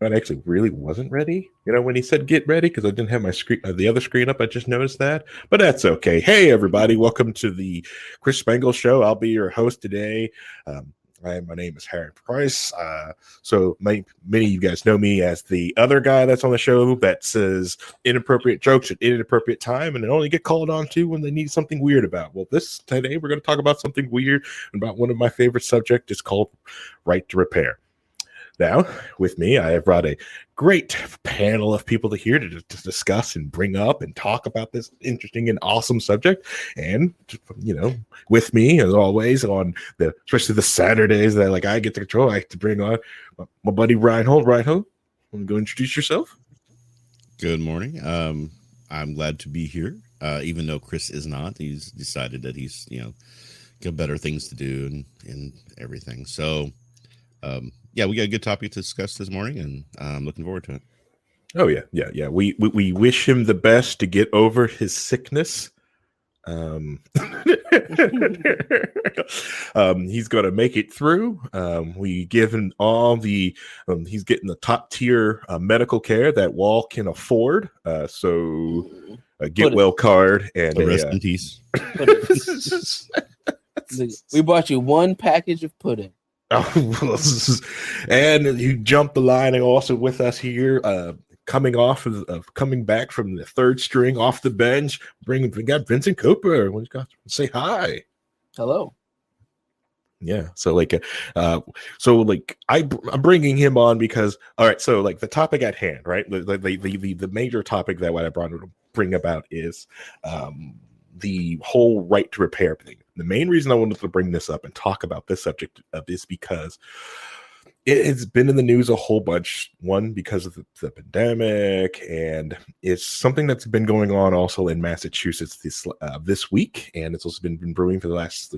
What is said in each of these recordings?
I actually really wasn't ready, when he said get ready, because I didn't have my screen, the other screen up. I just noticed that, but that's okay. Hey, everybody, welcome to the Chris Spangle Show. I'll be your host today. My name is Harry Price. So many of you guys know me as the other guy that's on the show that says inappropriate jokes at inappropriate time, and they only get called on to when they need something weird about. Well, today we're going to talk about something weird about one of my favorite subjects. It's called right to repair. Now, with me, I have brought a great panel of people here to discuss and bring up and talk about this interesting and awesome subject. And, with me, as always, especially the Saturdays that I get to control, I have to bring on my buddy Rhinehold. Rhinehold, want to go introduce yourself? Good morning. I'm glad to be here, even though Chris is not. He's decided that he's, got better things to do and everything. So, yeah, we got a good topic to discuss this morning, and I'm looking forward to it. Oh, yeah. We wish him the best to get over his sickness. He's going to make it through. We give him all the, he's getting the top tier medical care that Wall can afford. So a get well card and rest in peace. We bought you one package of pudding. And you jumped the line and also with us here, coming back from the third string off the bench, we got Vincent Cooper. Say hi. Hello. Yeah. So I'm bringing him on because, all right. So the topic at hand, right? The major topic that what I brought to bring about is, the whole right to repair thing. The main reason I wanted to bring this up and talk about this subject is because it has been in the news a whole bunch. One, because of the pandemic, and it's something that's been going on also in Massachusetts this week, and it's also been brewing for the last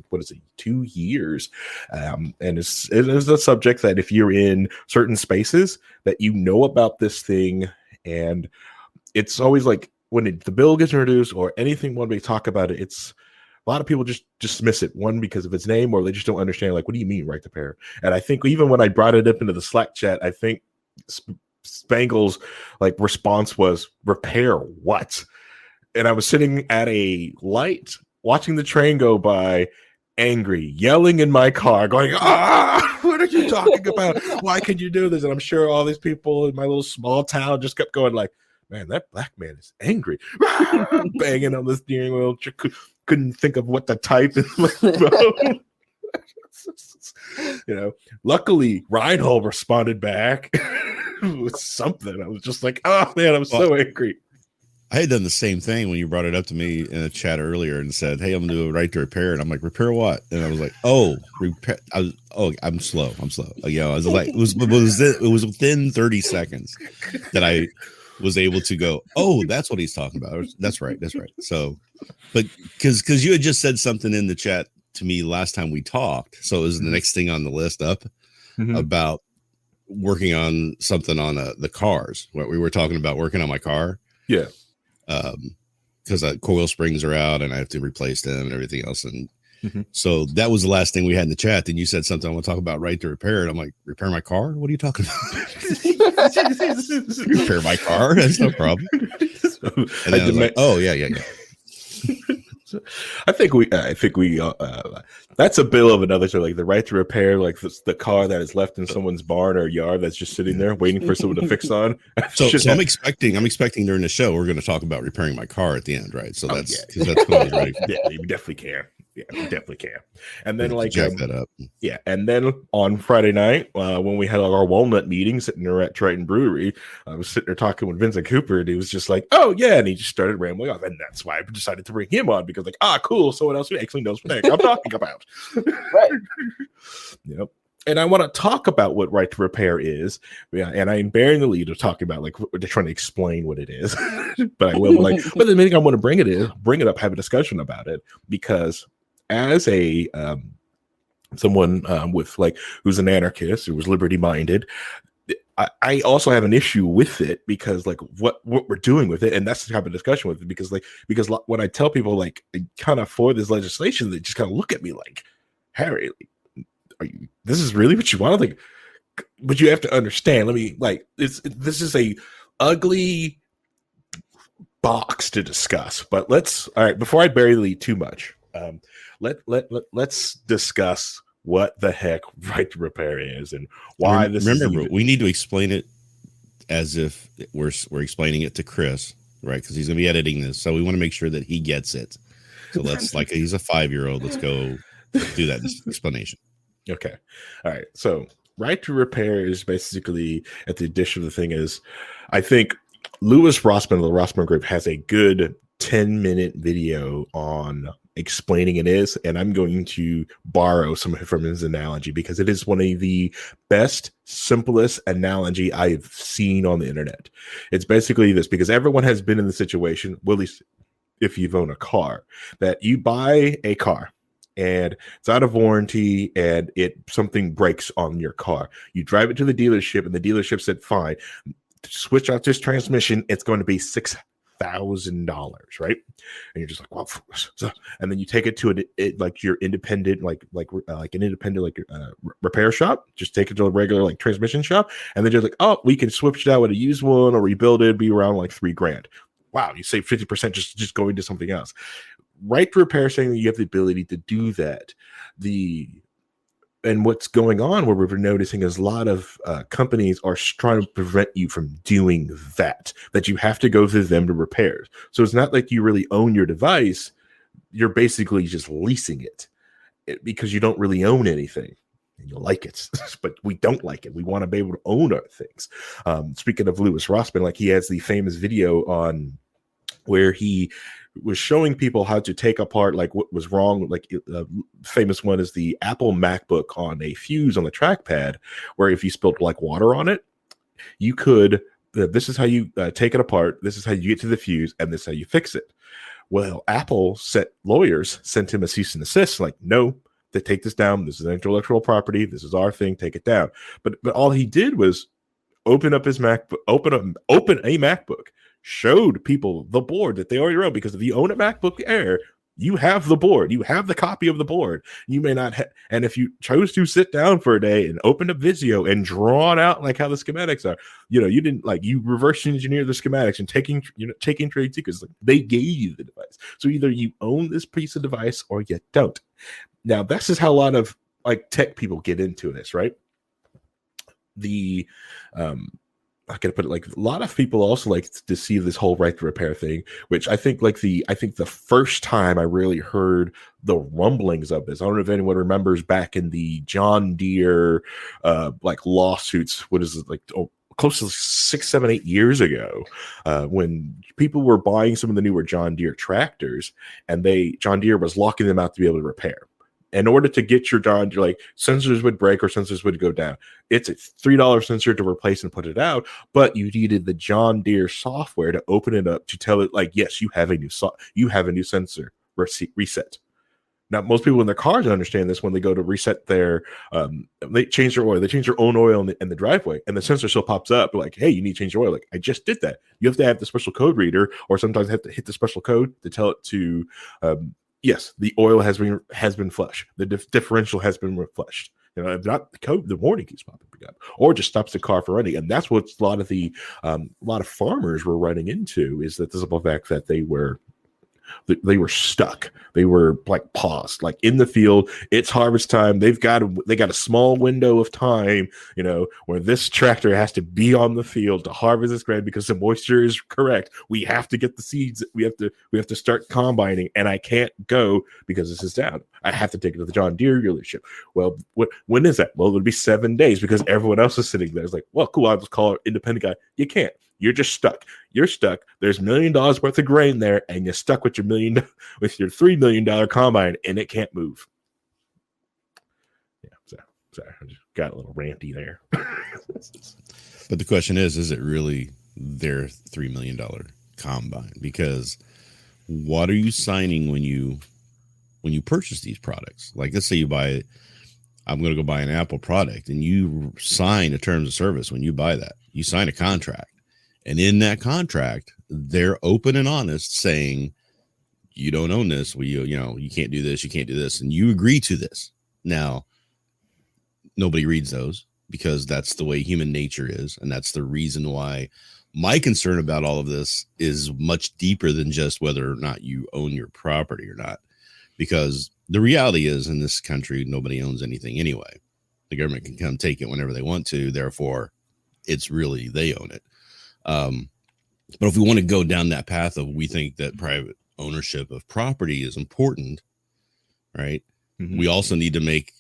2 years. And it is a subject that if you're in certain spaces that about this thing, and it's always when the bill gets introduced or anything when we talk about it, it's a lot of people just dismiss it. One, because of its name, or they just don't understand, what do you mean right to repair? And I think even when I brought it up into the Slack chat, I think Spangle's response was, repair what? And I was sitting at a light watching the train go by, angry, yelling in my car, going, what are you talking about? Why can you do this? And I'm sure all these people in my little small town just kept going man, that black man is angry. Banging on the steering wheel. Couldn't think of what to type in my phone. Luckily, Rhinehold responded back with something. I was just oh, man, I'm so angry. I had done the same thing when you brought it up to me in a chat earlier and said, hey, I'm going to do a right to repair. And I'm like, repair what? And I was like, repair. I'm slow. I was like, it was within 30 seconds that I was able to go, that's what he's talking about. That's right. So, but because you had just said something in the chat to me last time we talked, so it was the next thing on the list up about working on something on the cars. What we were talking about working on my car. Yeah. Because coil springs are out and I have to replace them and everything else. And so that was the last thing we had in the chat. Then you said something, I want to talk about right to repair it. I'm like, repair my car? What are you talking about? Repair my car? That's no problem. And then I was like, yeah. I think we that's a bill of another show, the right to repair, the car that is left in someone's barn or yard that's just sitting there waiting for someone to fix on. So I'm expecting during the show we're going to talk about repairing my car at the end, right? So that's what I was ready for. Yeah, you definitely can. Yeah, we definitely can. And then jack that up. Yeah, and then on Friday night when we had our walnut meeting sitting there at Triton Brewery, I was sitting there talking with Vincent Cooper, and he was just and he just started rambling off, and that's why I decided to bring him on, because cool, someone else who actually knows what the heck I'm talking about. Right. And I want to talk about what right to repair is. Yeah, and I'm bearing the lead of talking about they're trying to explain what it is. But I will but the main thing I want to bring it up, have a discussion about it, because as a someone with who's an anarchist, who was liberty minded, I also have an issue with it, because what we're doing with it, and that's the type of discussion with it, because when I tell people kind of for this legislation, they just kind of look at me Harry, this is really what you want? but you have to understand. This is a ugly box to discuss. But all right. Before I bury the lead too much, let's discuss what the heck right to repair is and why this. Remember, we need to explain it as if we're explaining it to Chris, right? Because he's going to be editing this, so we want to make sure that he gets it. So let's, like, he's a 5-year-old. Let's go do that explanation. Okay. All right. So right to repair is basically, at the addition of the thing is, I think Louis Rossmann of the Rossmann Group has a good 10-minute video on explaining it is, and I'm going to borrow some from his analogy because it is one of the best, simplest analogy I've seen on the internet. It's basically this, because everyone has been in the situation, well, at least if you've owned a car, that you buy a car and it's out of warranty and something breaks on your car. You drive it to the dealership and the dealership said, fine, switch out this transmission. It's going to be $6,000, right? And you're just like, well, and then you take it to like your independent, repair shop. Just take it to a regular transmission shop, and they're just like, oh, we can switch it out with a used one or rebuild it. It'd be around like $3,000. Wow, you save 50% just going to something else. Right to repair, saying that you have the ability to do that. And what's going on, where we're noticing, is a lot of companies are trying to prevent you from doing that you have to go through them to repairs. So it's not like you really own your device. You're basically just leasing it because you don't really own anything. And you like it, but we don't like it. We want to be able to own our things. Speaking of Louis Rossmann, he has the famous video on where he was showing people how to take apart what was wrong. Famous one is the Apple MacBook on a fuse on the trackpad, where if you spilled water on it, you could. This is how you take it apart. This is how you get to the fuse, and this is how you fix it. Well, Apple lawyers sent him a cease and desist. No, they take this down. This is intellectual property. This is our thing. Take it down. But all he did was open up his MacBook, open a MacBook. Showed people the board that they already wrote, because if you own a MacBook Air, you have the board, you have the copy of the board. You may not and if you chose to sit down for a day and open up Visio and draw it out how the schematics are, you didn't you reverse engineer the schematics and taking trade secrets. They gave you the device, so either you own this piece of device or you don't. Now this is how a lot of tech people get into this, right? I gotta put it a lot of people also like to see this whole right to repair thing, which I think the first time I really heard the rumblings of this, I don't know if anyone remembers back in the John Deere lawsuits. What is it, close to 6, 7, 8 years ago, when people were buying some of the newer John Deere tractors, and John Deere was locking them out to be able to repair. In order to get your John Deere, sensors would break or sensors would go down. It's a $3 sensor to replace and put it out, but you needed the John Deere software to open it up to tell it yes, you have a new sensor reset. Now, most people in their cars don't understand this. When they go to reset they change their oil. They change their own oil in the driveway, and the sensor still pops up hey, you need to change your oil. I just did that. You have to have the special code reader, or sometimes have to hit the special code to tell it to. Yes, the oil has been flushed. The differential has been flushed. If not the code, the warning keeps popping up, or just stops the car from running. And that's what a lot of farmers were running into, is that the simple fact that they were stuck. They were paused, in the field. It's harvest time. They got a small window of time, where this tractor has to be on the field to harvest this grain because the moisture is correct. We have to get the seeds. We have to start combining, and I can't go because this is down. I have to take it to the John Deere dealership. Well, when is that? Well, it'll be 7 days because everyone else is sitting there. It's well, cool. I'll just call an independent guy. You can't. You're just stuck. You're stuck. There's $1 million worth of grain there, and you're stuck with your $3 million combine, and it can't move. Yeah, sorry, I just got a little ranty there. But the question is it really their $3 million combine? Because what are you signing when you purchase these products? Let's say you buy, I'm going to go buy an Apple product, and you sign a terms of service. When you buy that, you sign a contract. And in that contract, they're open and honest, saying, you don't own this. You can't do this. You can't do this. And you agree to this. Now, nobody reads those. because that's the way human nature is. And that's the reason why my concern about all of this is much deeper than just whether or not you own your property or not. Because the reality is, in this country, nobody owns anything anyway. The government can come take it whenever they want to. Therefore, it's really they own it. But if we want to go down that path of we think that private ownership of property is important, right? Mm-hmm. We also need to make,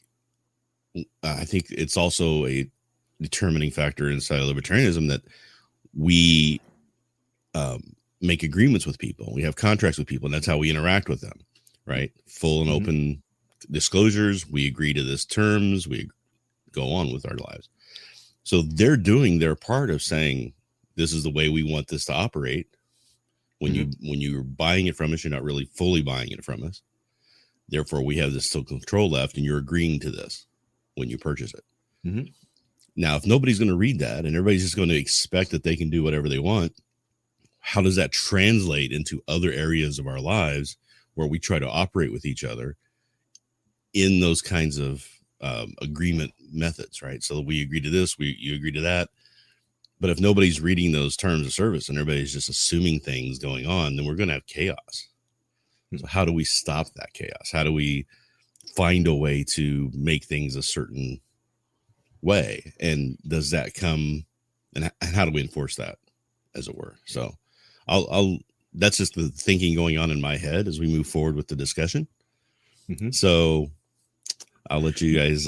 I think it's also a determining factor inside of libertarianism that we make agreements with people. We have contracts with people, and that's how we interact with them, right? Full and open disclosures. We agree to this terms. We go on with our lives. So they're doing their part of saying, this is the way we want this to operate. When you're buying it from us, you're not really fully buying it from us. Therefore, we have this still control left, and you're agreeing to this when you purchase it. Mm-hmm. Now, if nobody's going to read that and everybody's just going to expect that they can do whatever they want, how does that translate into other areas of our lives where we try to operate with each other in those kinds of agreement methods, right? So we agree to this, you agree to that. But if nobody's reading those terms of service and everybody's just assuming things going on, then we're going to have chaos. So how do we stop that chaos? How do we find a way to make things a certain way? And does that come, and how do we enforce that, as it were? So I'll that's just the thinking going on in my head as we move forward with the discussion. Mm-hmm. So I'll let you guys.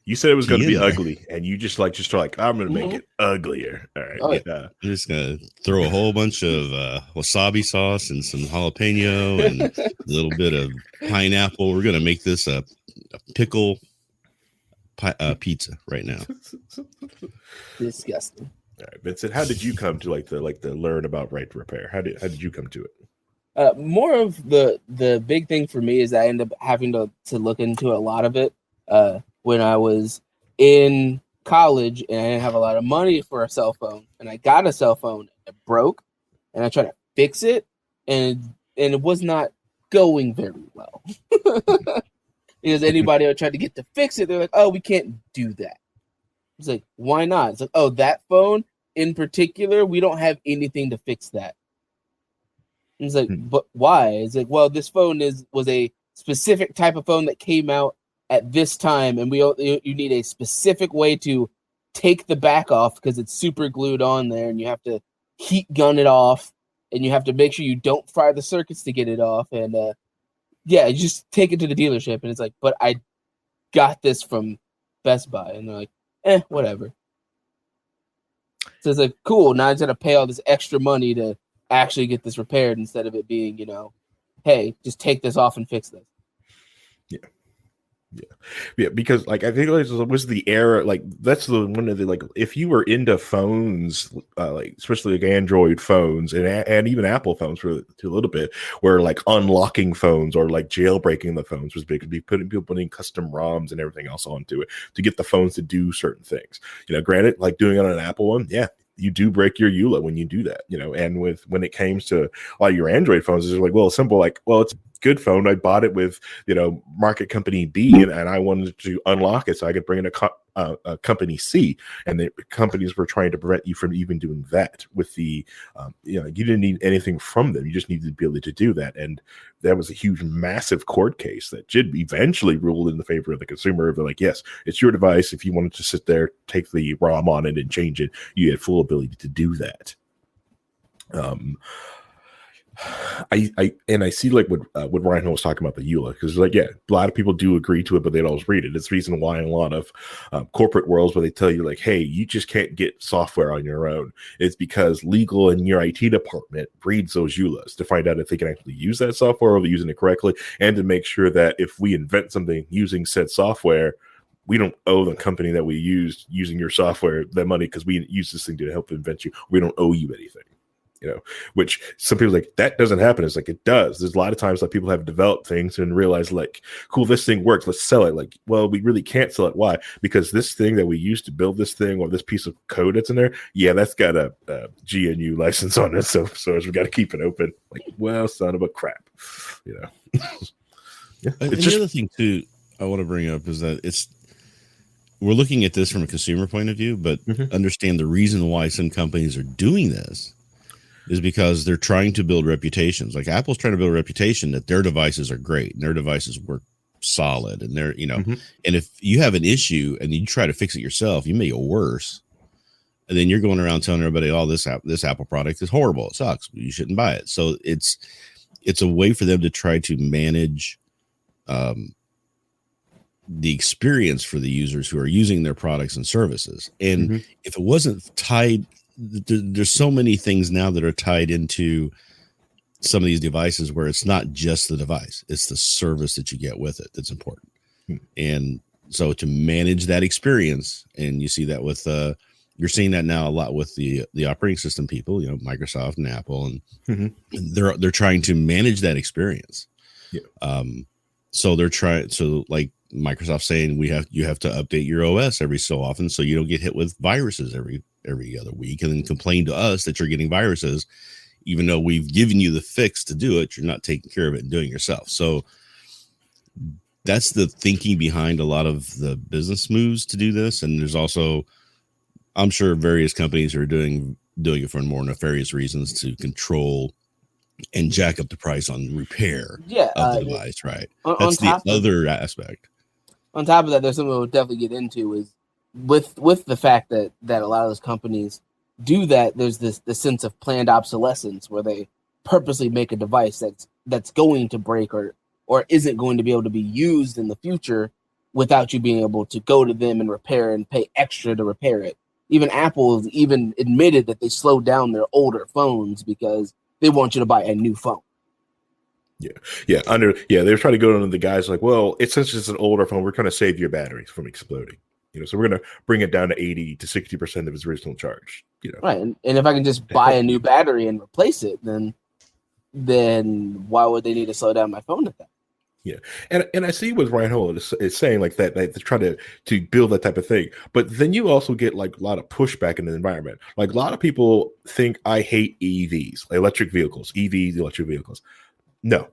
You said it was going to be ugly, and you just like I'm going to make it uglier. All right, I'm just going to throw a whole bunch of wasabi sauce and some jalapeno and a little bit of pineapple. We're going to make this a pickle pizza right now. Disgusting. All right, Vincent, how did you come to like the learn about right to repair? How did you come to it? More of the big thing for me is I end up having to look into a lot of it when I was in college and I didn't have a lot of money for a cell phone, and I got a cell phone, it broke, and I tried to fix it, and it was not going very well. Because anybody who tried to get to fix it, they're like, "Oh, we can't do that." It's like, why not? It's like, "Oh, that phone in particular, we don't have anything to fix that." And it's like, but why? It's like, well, this phone was a specific type of phone that came out at this time, and you need a specific way to take the back off because it's super glued on there, and you have to heat gun it off, and you have to make sure you don't fry the circuits to get it off, and you just take it to the dealership, and it's like, but I got this from Best Buy, and they're like, whatever. So it's like, cool, now I just got to pay all this extra money to actually get this repaired instead of it being, hey, just take this off and fix this. Yeah, because like I think it was the era, like that's one of the, like, if you were into phones, like especially like Android phones and even Apple phones to a little bit, where like unlocking phones or like jailbreaking the phones was big. People putting custom ROMs and everything else onto it to get the phones to do certain things. Granted, like doing it on an Apple one, you do break your EULA when you do that, and when it came to all your Android phones, it's like, well, simple, like, well, it's a good phone. I bought it with, market company B and I wanted to unlock it so I could bring in a company C, and the companies were trying to prevent you from even doing that with the, you didn't need anything from them. You just needed the ability to do that. And that was a huge, massive court case that did eventually rule in the favor of the consumer. They're like, yes, it's your device. If you wanted to sit there, take the ROM on it and change it, you had full ability to do that. I see like what Rhinehold was talking about the EULA, because like, a lot of people do agree to it, but they don't always read it. It's the reason why in a lot of corporate worlds where they tell you like, hey, you just can't get software on your own. It's because legal and your IT department reads those EULAs to find out if they can actually use that software or they're using it correctly, and to make sure that if we invent something using said software, we don't owe the company that we used using your software that money because we use this thing to help invent you. We don't owe you anything. Which some people like, that doesn't happen. It's like, it does. There's a lot of times that people have developed things and realize like, cool, this thing works, let's sell it. Like, well, we really can't sell it. Why? Because this thing that we used to build this thing, or this piece of code that's in there, that's got a GNU license on it. So we've got to keep it open. Like, well, son of a crap, It's just, the other thing too I want to bring up is that we're looking at this from a consumer point of view, but understand the reason why some companies are doing this is because they're trying to build reputations. Like Apple's trying to build a reputation that their devices are great and their devices work solid, and they're, you know, and if you have an issue and you try to fix it yourself, you make it worse. And then you're going around telling everybody, "Oh, this Apple product is horrible. It sucks. You shouldn't buy it." So it's a way for them to try to manage the experience for the users who are using their products and services. And if it wasn't tied, there's so many things now that are tied into some of these devices where it's not just the device, it's the service that you get with it that's important. And so to manage that experience, and you see that with you're seeing that now a lot with the operating system people, you know, Microsoft and Apple, and they're trying to manage that experience. So they're trying, so like Microsoft saying you have to update your OS every so often so you don't get hit with viruses every other week, and then complain to us that you're getting viruses, even though we've given you the fix to do it. You're not taking care of it and doing it yourself. So that's the thinking behind a lot of the business moves to do this. And there's also, I'm sure, various companies are doing it for more nefarious reasons to control and jack up the price on repair of the device, right? That's the other aspect. On top of that, there's something we'll definitely get into is with the fact that a lot of those companies do that. There's this sense of planned obsolescence where they purposely make a device that's going to break or isn't going to be able to be used in the future without you being able to go to them and repair and pay extra to repair it. Even Apple has even admitted that they slowed down their older phones because they want you to buy a new phone. They're trying to go into the guys like, well, since it's an older phone, we're trying to save your batteries from exploding. You know, so we're going to bring it down to 80 to 60% of its original charge. You know, right? And if I can just buy a new battery and replace it, then why would they need to slow down my phone at that? Yeah, and I see what Rhinehold is saying, like that they try to build that type of thing. But then you also get like a lot of pushback in the environment. Like a lot of people think I hate EVs, electric vehicles. No.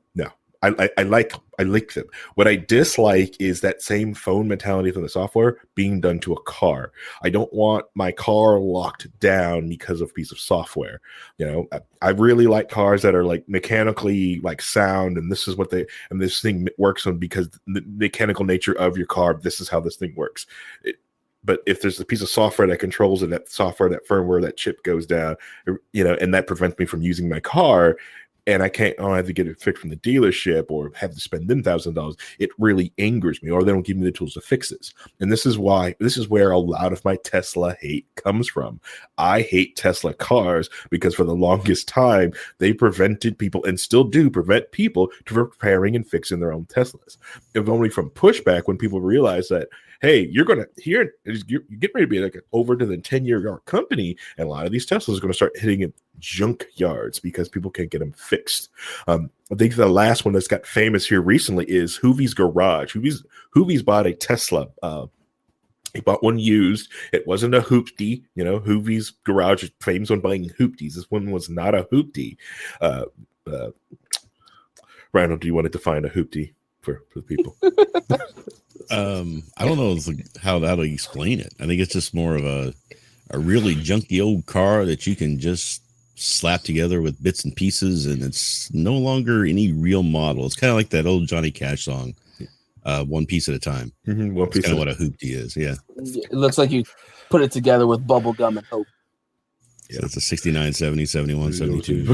I like them. What I dislike is that same phone mentality from the software being done to a car. I don't want my car locked down because of a piece of software. You know, I really like cars that are like mechanically like sound, and this is what this thing works on because the mechanical nature of your car. This is how this thing works. But if there's a piece of software that controls it, that software, that firmware, that chip goes down, you know, and that prevents me from using my car, and I have to get it fixed from the dealership or have to spend $10,000, it really angers me, or they don't give me the tools to fix this. And this is where a lot of my Tesla hate comes from. I hate Tesla cars because for the longest time, they prevented people, and still do prevent people, to repairing and fixing their own Teslas. If only from pushback when people realize that, hey, you're getting ready to be like an over to the 10-year company, and a lot of these Teslas are going to start hitting in junk yards because people can't get them fixed. I think the last one that's got famous here recently is Hoovie's Garage. Hoovie's bought a Tesla. He bought one used. It wasn't a hoopty. You know, Hoovie's Garage is famous on buying hoopties. This one was not a hoopty. Rhinehold, do you want to define a hoopty for the people? I don't know how to explain it. I think it's just more of a really junky old car that you can just slap together with bits and pieces, and it's no longer any real model. It's kind of like that old Johnny Cash song, one piece at a time. One piece. Kind of what a hoopty is. Yeah. It looks like you put it together with bubble gum and hope. Yeah, it's a 69, 70, 71, 72.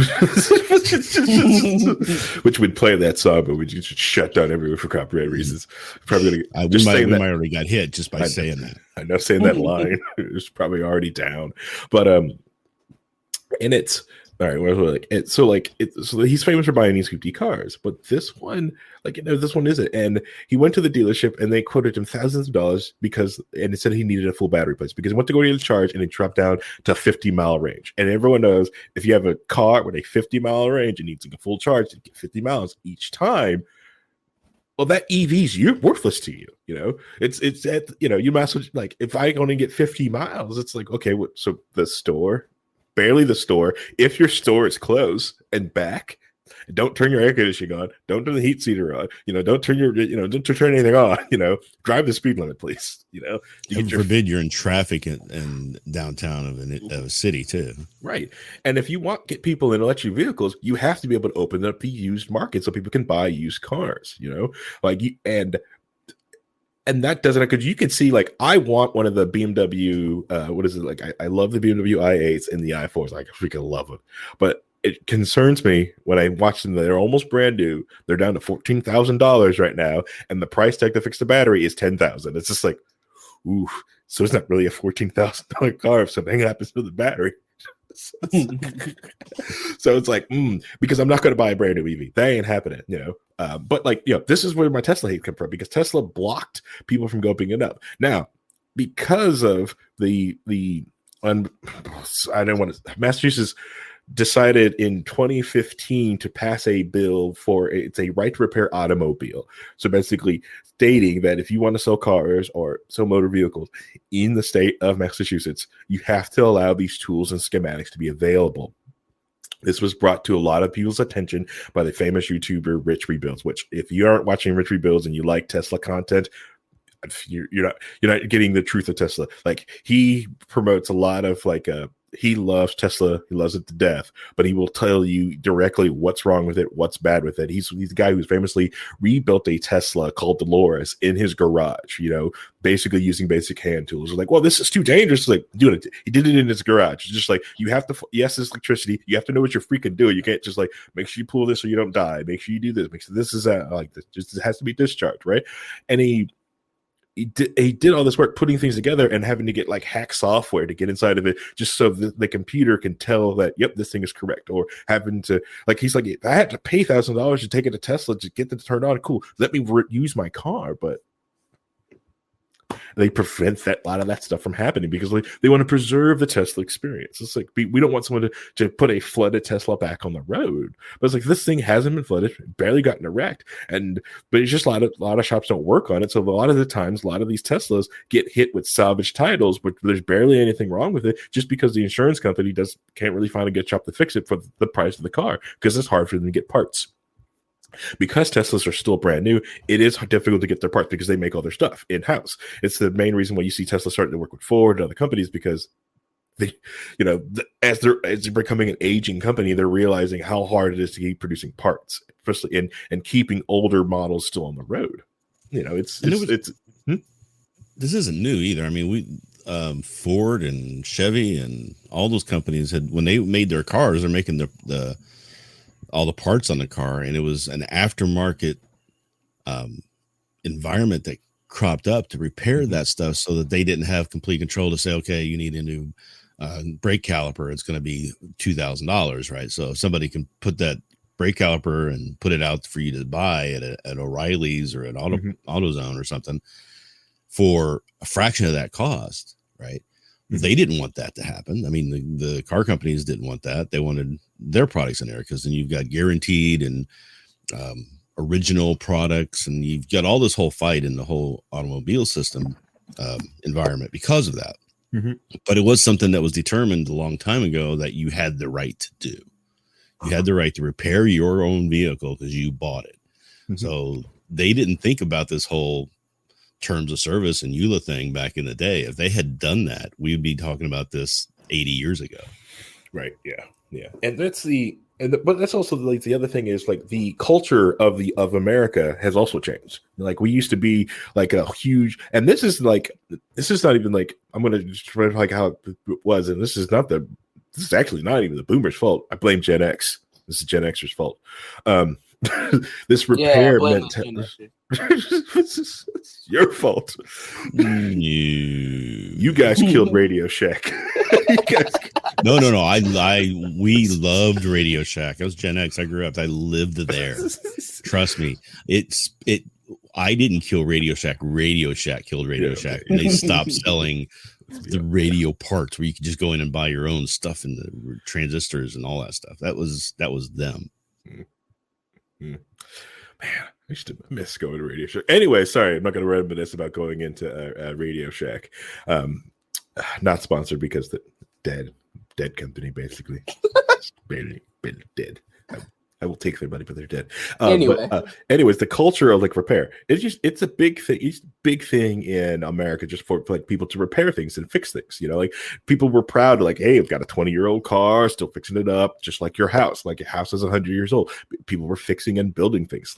Which would play that song, but we just shut down everywhere for copyright reasons. Probably we might already got hit just by saying that. I know, saying that line. It's probably already down. But and it's all right. So he's famous for buying these hoopty cars, but this one, this one isn't. And he went to the dealership and they quoted him thousands of dollars and it said he needed a full battery replacement because he went to go get a charge and it dropped down to 50-mile range. And everyone knows if you have a car with a 50-mile range and needs a full charge to get 50 miles each time, well, that EV's worthless to you. You know, it's at, you might as well, like, if I only get 50 miles, it's like, okay, so barely the store. If your store is closed and back, Don't turn your air conditioning on. Don't turn the heat seater on. Don't turn don't turn anything on. Drive the speed limit, please. Heaven forbid you're in traffic in downtown of a city too. Right. And if you get people in electric vehicles, you have to be able to open up the used market so people can buy used cars, and that doesn't, because you can see, like, I want one of the BMW, what is it? Like, I love the BMW i8s and the i4s. Like, I freaking love them. But it concerns me when I watch them. They're almost brand new. They're down to $14,000 right now. And the price tag to fix the battery is $10,000. It's just like, ooh, so it's not really a $14,000 car if something happens to the battery. So it's like, because I'm not going to buy a brand new EV. That ain't happening, But this is where my Tesla hate come from, because Tesla blocked people from going it up. Now, because of I don't want to. Massachusetts decided in 2015 to pass a bill it's a right to repair automobile. So basically stating that if you want to sell cars or sell motor vehicles in the state of Massachusetts, you have to allow these tools and schematics to be available. This was brought to a lot of people's attention by the famous YouTuber Rich Rebuilds, which, if you aren't watching Rich Rebuilds and you like Tesla content, you're not getting the truth of Tesla. Like, he promotes a lot of he loves Tesla. He loves it to death, but he will tell you directly what's wrong with it, what's bad with it. He's the guy who's famously rebuilt a Tesla called Dolores in his garage, basically using basic hand tools. Like, well, this is too dangerous. Like, dude, he did it in his garage. It's just like, you have to, yes, it's electricity. You have to know what you're freaking doing. You can't just like, make sure you pull this so you don't die. Make sure you do this. Make sure this is like this. Just, it has to be discharged, right? And he did all this work putting things together and having to get like hack software to get inside of it, just so the computer can tell that, yep, this thing is correct. Or having to, like, he's like, if I had to pay $1,000 to take it to Tesla to get it to turn on, cool, let me use my car. But they prevent a lot of that stuff from happening because they want to preserve the Tesla experience. It's like, we don't want someone to put a flooded Tesla back on the road. But it's like, this thing hasn't been flooded, barely gotten wrecked, but it's just a lot of shops don't work on it. So a lot of the times, a lot of these Teslas get hit with salvage titles, but there's barely anything wrong with it, just because the insurance company can't really find a good shop to fix it for the price of the car, because it's hard for them to get parts. Because Teslas are still brand new, it is difficult to get their parts because they make all their stuff in-house. It's the main reason why you see Tesla starting to work with Ford and other companies, because they, as they're becoming an aging company, they're realizing how hard it is to keep producing parts, especially and keeping older models still on the road. This isn't new either. I mean, Ford and Chevy and all those companies when they made their cars, they're making all the parts on the car, and it was an aftermarket environment that cropped up to repair that stuff, so that they didn't have complete control to say, okay, you need a new brake caliper, it's going to be $2,000, right? So if somebody can put that brake caliper and put it out for you to buy at O'Reilly's or at AutoZone or something for a fraction of that cost, right? They didn't want that to happen. I mean, the car companies didn't want that. They wanted their products in there, because then you've got guaranteed and original products, and you've got all this whole fight in the whole automobile system environment because of that. But it was something that was determined a long time ago that you had the right to do. You had the right to repair your own vehicle because you bought it. So they didn't think about this whole terms of service and EULA thing back in the day. If they had done that, we'd be talking about this 80 years ago. Right. Yeah. And but that's also like the other thing is, like, the culture of America has also changed. Like, we used to be like a huge, and this is not even like, I'm going to describe like how it was. And this is actually not even the boomers' fault. I blame Gen X. This is Gen Xers' fault. This repair it's your fault. You guys killed Radio Shack. No. We loved Radio Shack. I was Gen X. I grew up. I lived there. Trust me. I didn't kill Radio Shack. Radio Shack killed Radio Shack. And they stopped selling the radio parts where you could just go in and buy your own stuff and the transistors and all that stuff. That was them. Man, I used to miss going to Radio Shack. Anyway, sorry, I'm not going to reminisce about going into Radio Shack. Not sponsored, because the dead company, basically. Barely dead. I will take their money, but they're dead. Anyway. Anyways, the culture of like repair, it's a big thing. It's a big thing in America just for like people to repair things and fix things. Like people were proud, like, hey, I've got a 20-year-old car, still fixing it up, just like your house. Like your house is 100 years old. People were fixing and building things,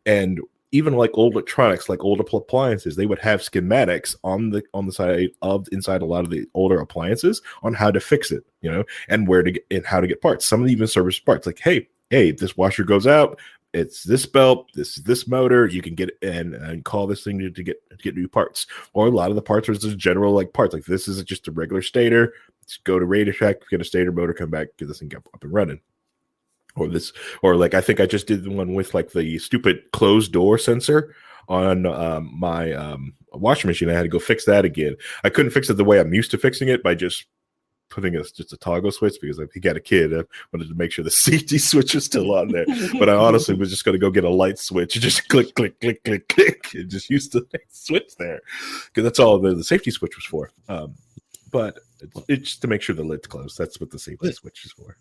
and even like old electronics, like old appliances, they would have schematics on the side of inside a lot of the older appliances on how to fix it, and where to get and how to get parts. Some of them even service parts, like, hey, this washer goes out, it's this belt, this motor, you can get it and call this thing to get new parts. Or a lot of the parts are just general like parts, like this is just a regular stator. Just go to Radio Shack, get a stator motor, come back, get this thing up and running. Or like I think I just did the one with like the stupid closed door sensor on my washing machine. I had to go fix that again. I couldn't fix it the way I'm used to fixing it by just putting just a toggle switch, because he got a kid. I wanted to make sure the safety switch was still on there. But I honestly was just going to go get a light switch and just click, click, click, click, click, and just use the switch there, because that's all the safety switch was for. But it's just to make sure the lid's closed. That's what the safety switch is for.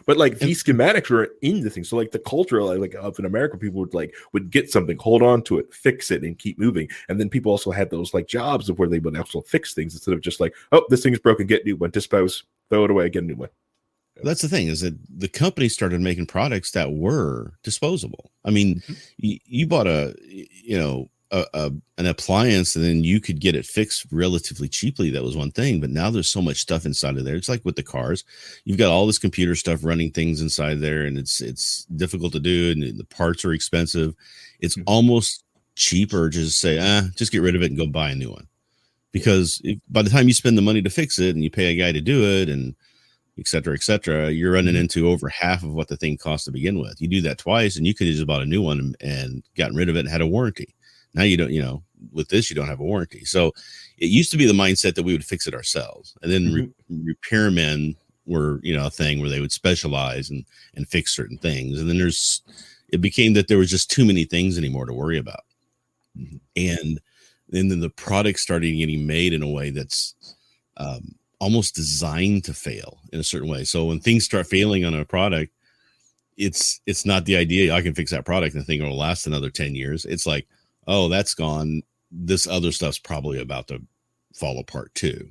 But like these schematics were in the thing. So like the culture like of in America, people would get something, hold on to it, fix it, and keep moving. And then people also had those like jobs of where they would also fix things instead of just like, oh, this thing's broken, get a new one, dispose, throw it away, get a new one. That's the thing, is that the company started making products that were disposable. I mean, you bought an appliance and then you could get it fixed relatively cheaply. That was one thing, but now there's so much stuff inside of there. It's like with the cars, you've got all this computer stuff running things inside there, and it's difficult to do, and the parts are expensive. It's almost cheaper to just say, just get rid of it and go buy a new one, because by the time you spend the money to fix it and you pay a guy to do it and et cetera, you're running into over half of what the thing cost to begin with. You do that twice and you could have just bought a new one and gotten rid of it and had a warranty. Now you don't, with this, you don't have a warranty. So it used to be the mindset that we would fix it ourselves. And then repairmen were, a thing where they would specialize and fix certain things. And then it became that there was just too many things anymore to worry about. And then the product started getting made in a way that's almost designed to fail in a certain way. So when things start failing on a product, it's not the idea I can fix that product and the thing will last another 10 years. It's like, oh, that's gone. This other stuff's probably about to fall apart too,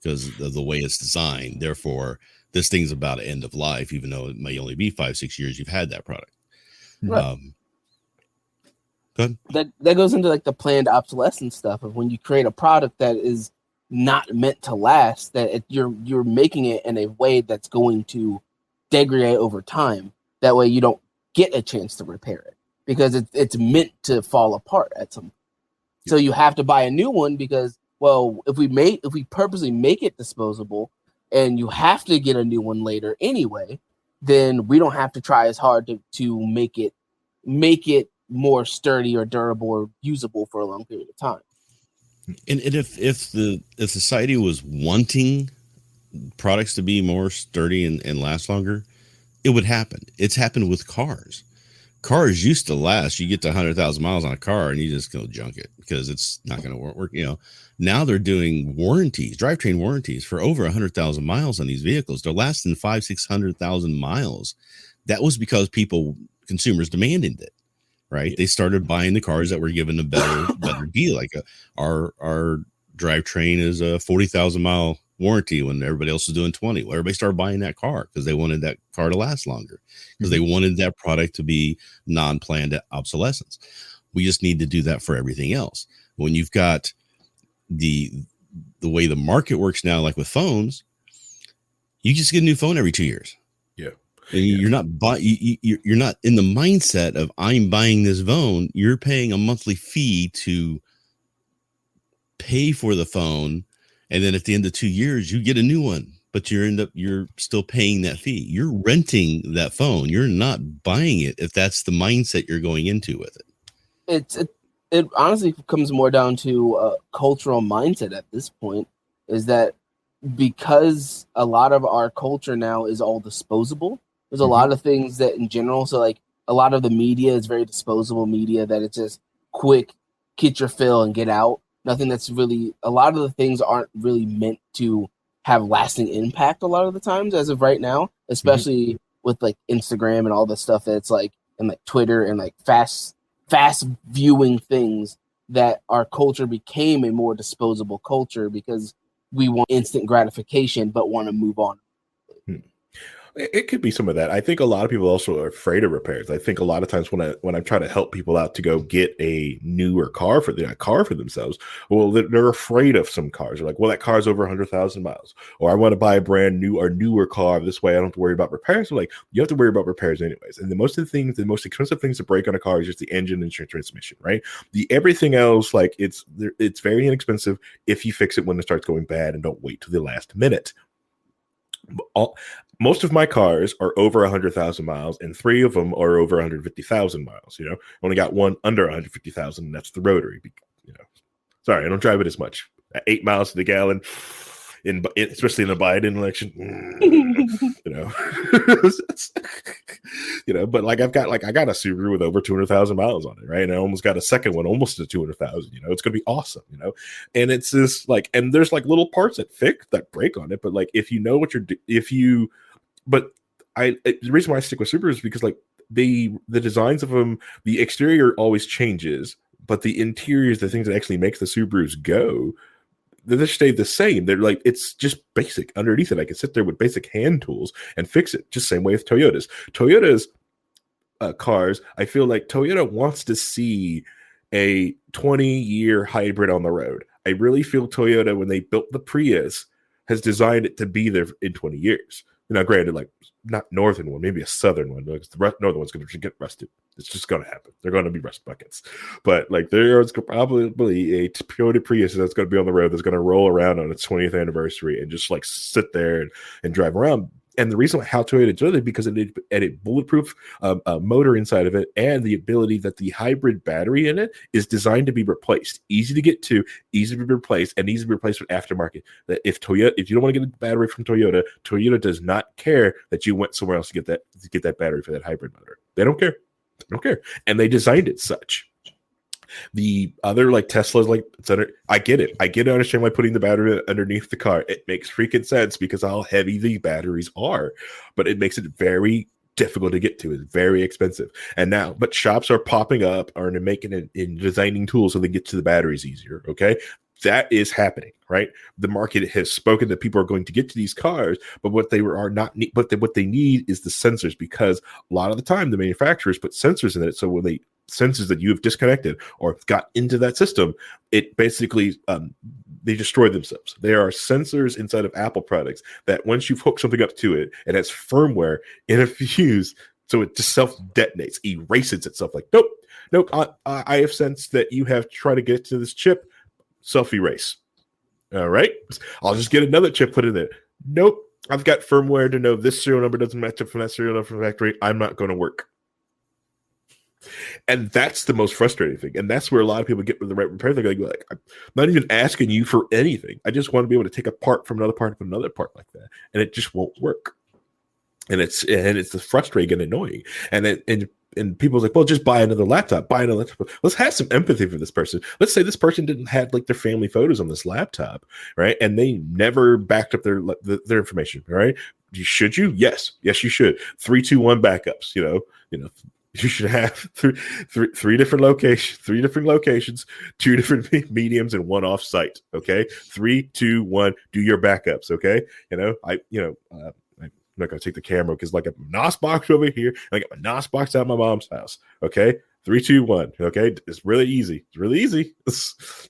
because of the way it's designed. Therefore, this thing's about to end of life, even though it may only be 5-6 years you've had that product. Right. Go ahead. That goes into like the planned obsolescence stuff of when you create a product that is not meant to last, that you're making it in a way that's going to degrade over time. That way you don't get a chance to repair it, because it's meant to fall apart at some point. So you have to buy a new one because, well, if we purposely make it disposable and you have to get a new one later anyway, then we don't have to try as hard to make it more sturdy or durable or usable for a long period of time. And if society was wanting products to be more sturdy and last longer, it would happen. It's happened with cars. Cars used to last. You get to 100,000 miles on a car and you just go junk it because it's not going to work. Now they're doing warranties, drivetrain warranties for over 100,000 miles on these vehicles. They're lasting 500,000-600,000 miles. That was because consumers demanded it, right? Yeah. They started buying the cars that were given a better deal. Like our drivetrain is a 40,000 mile warranty when everybody else was doing 20. Well, everybody started buying that car because they wanted that car to last longer, because they wanted that product to be non-planned obsolescence. We just need to do that for everything else. When you've got the way the market works now, like with phones, you just get a new phone every 2 years. Yeah. And you're not you're not in the mindset of I'm buying this phone. You're paying a monthly fee to pay for the phone. And then at the end of 2 years, you get a new one, but you're still paying that fee. You're renting that phone. You're not buying it if that's the mindset you're going into with it. It honestly comes more down to a cultural mindset at this point, is that because a lot of our culture now is all disposable, there's a lot of things that in general, so like a lot of the media is very disposable media, that it's just quick, get your fill and get out. Nothing that's really, a lot of the things aren't really meant to have lasting impact a lot of the times as of right now, especially with like Instagram and all the stuff that's like, and like Twitter and like fast viewing things, that our culture became a more disposable culture because we want instant gratification but want to move on. It could be some of that. I think a lot of people also are afraid of repairs. I think a lot of times when I'm trying to help people out to go get a newer car for themselves, well, they're afraid of some cars. They're like, well, that car's over 100,000 miles, or I want to buy a brand new or newer car. This way, I don't have to worry about repairs. So like, you have to worry about repairs anyways. And the most expensive things to break on a car is just the engine and transmission, right? Everything else, like it's very inexpensive if you fix it when it starts going bad and don't wait till the last minute. Most of my cars are over 100,000 miles, and 3 of them are over 150,000 miles. You know, only got one under 150,000, and that's the rotary. You know, sorry, I don't drive it as much. At 8 miles to the gallon, especially in the Biden election, you know, you know. But like I got a Subaru with over 200,000 miles on it, right? And I almost got a second one, almost to 200,000. You know, it's gonna be awesome, you know. And it's this like, and there's like little parts that break on it, but like if you know what the reason why I stick with Subaru is because like the designs of them, the exterior always changes, but the interior is the things that actually makes the Subarus go. They just stay the same. They're like, it's just basic. Underneath it, I can sit there with basic hand tools and fix it. Just same way with Toyota's. Toyota's cars, I feel like Toyota wants to see a 20-year hybrid on the road. I really feel Toyota, when they built the Prius, has designed it to be there in 20 years. Now, granted, like not northern one, maybe a southern one, because the northern one's going to get rusted. It's just going to happen. They're going to be rust buckets. But like there's probably a Toyota Prius that's going to be on the road that's going to roll around on its 20th anniversary and just like sit there and drive around. And the reason why how Toyota did it because it had a bulletproof motor inside of it, and the ability that the hybrid battery in it is designed to be replaced, easy to get to, easy to be replaced, and easy to be replaced with aftermarket. That if you don't want to get a battery from Toyota, Toyota does not care that you went somewhere else to get that battery for that hybrid motor. They don't care. They don't care, and they designed it such. The other like Tesla's like I get it. I understand why putting the battery underneath the car. It makes freaking sense because how heavy the batteries are, but it makes it very difficult to get to. It's very expensive. But shops are popping up or making it in designing tools so they get to the batteries easier. Okay. That is happening, right? The market has spoken that people are going to get to these cars, but what they need is the sensors, because a lot of the time the manufacturers put sensors in it. So when sensors that you have disconnected or got into that system, it basically they destroy themselves. There are sensors inside of Apple products that once you've hooked something up to it, it has firmware in a fuse, so it just self-detonates, erases itself. Like, nope, I have sensed that you have tried to get to this chip. Self-erase. All right. I'll just get another chip put in there. Nope. I've got firmware to know this serial number doesn't match up from that serial number from the factory. I'm not going to work. And that's the most frustrating thing. And that's where a lot of people get with the right repair. They're going to go like, I'm not even asking you for anything. I just want to be able to take a part from another part of another part like that. And it just won't work. And it's frustrating and annoying. And people's like, well, just buy another laptop. Let's have some empathy for this person. Let's say this person didn't have like their family photos on this laptop, right? And they never backed up their information, right? Should you? Yes, you should. 3, 2, 1 backups. You know, you should have three different locations, 2 different mediums, and 1 off-site. Okay, 3, 2, 1. Do your backups. Okay, I'm not going to take the camera because like a NOS box over here. I got my NOS box out of my mom's house. Okay. 3, 2, 1. Okay. It's really easy. It's really easy.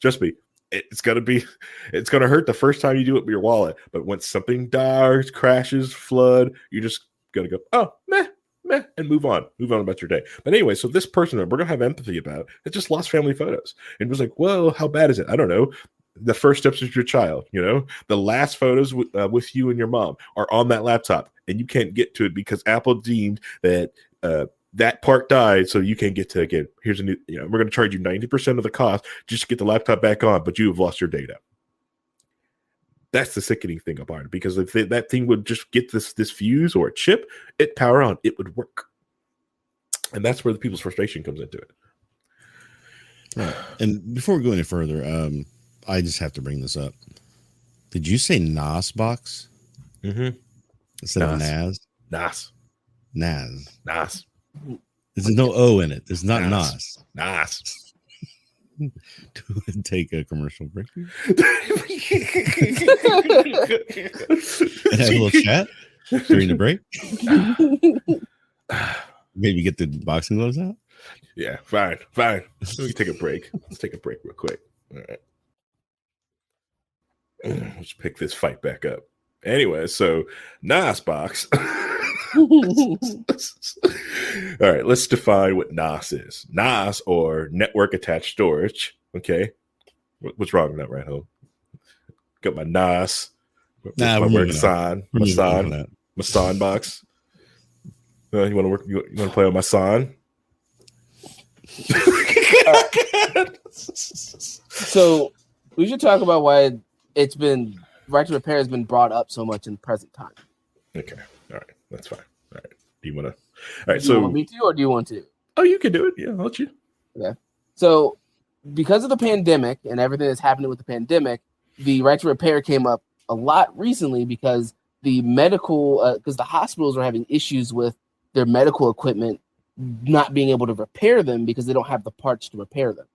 Trust me. It's going to hurt the first time you do it with your wallet. But once something dies, crashes, flood, you're just going to go, oh, meh, and move on about your day. But anyway, so this person that we're going to have empathy about, it just lost family photos. And it was like, well, how bad is it? I don't know. The first steps of your child, the last photos with you and your mom are on that laptop, and you can't get to it because Apple deemed that that part died, so you can't get to it again. Here's a new, we're going to charge you 90% of the cost just to get the laptop back on, but you have lost your data. That's the sickening thing about it, because if that thing would just get this fuse or a chip, it power on, it would work. And that's where the people's frustration comes into it. Right. And before we go any further, I just have to bring this up. Did you say NOS box? Mm-hmm. Instead of NAS? NAS. Nas. Nas. There's no O in it. There's not Nas. Nas. Take a commercial break. Nas. And have a little chat during the break. Maybe get the boxing gloves out. Yeah, fine. Let me take a break. Let's take a break real quick. All right. Let's pick this fight back up. Anyway, so NAS box. All right, let's define what NAS is. NAS, or network attached storage. Okay. What's wrong with that, Rhinehold? Got my NAS. Nah, my we're work moving sign. on. My sign. My sign box. You want to work? You want to play on my sign? So we should talk about why it's been right to repair has been brought up so much in present time. Okay. All right. That's fine. All right. Do you want to? All right. Do you want me to, or do you want to? Oh, you can do it. Yeah, I'll let you. Okay. So because of the pandemic and everything that's happening with the pandemic, the right to repair came up a lot recently because the because the hospitals are having issues with their medical equipment not being able to repair them because they don't have the parts to repair them.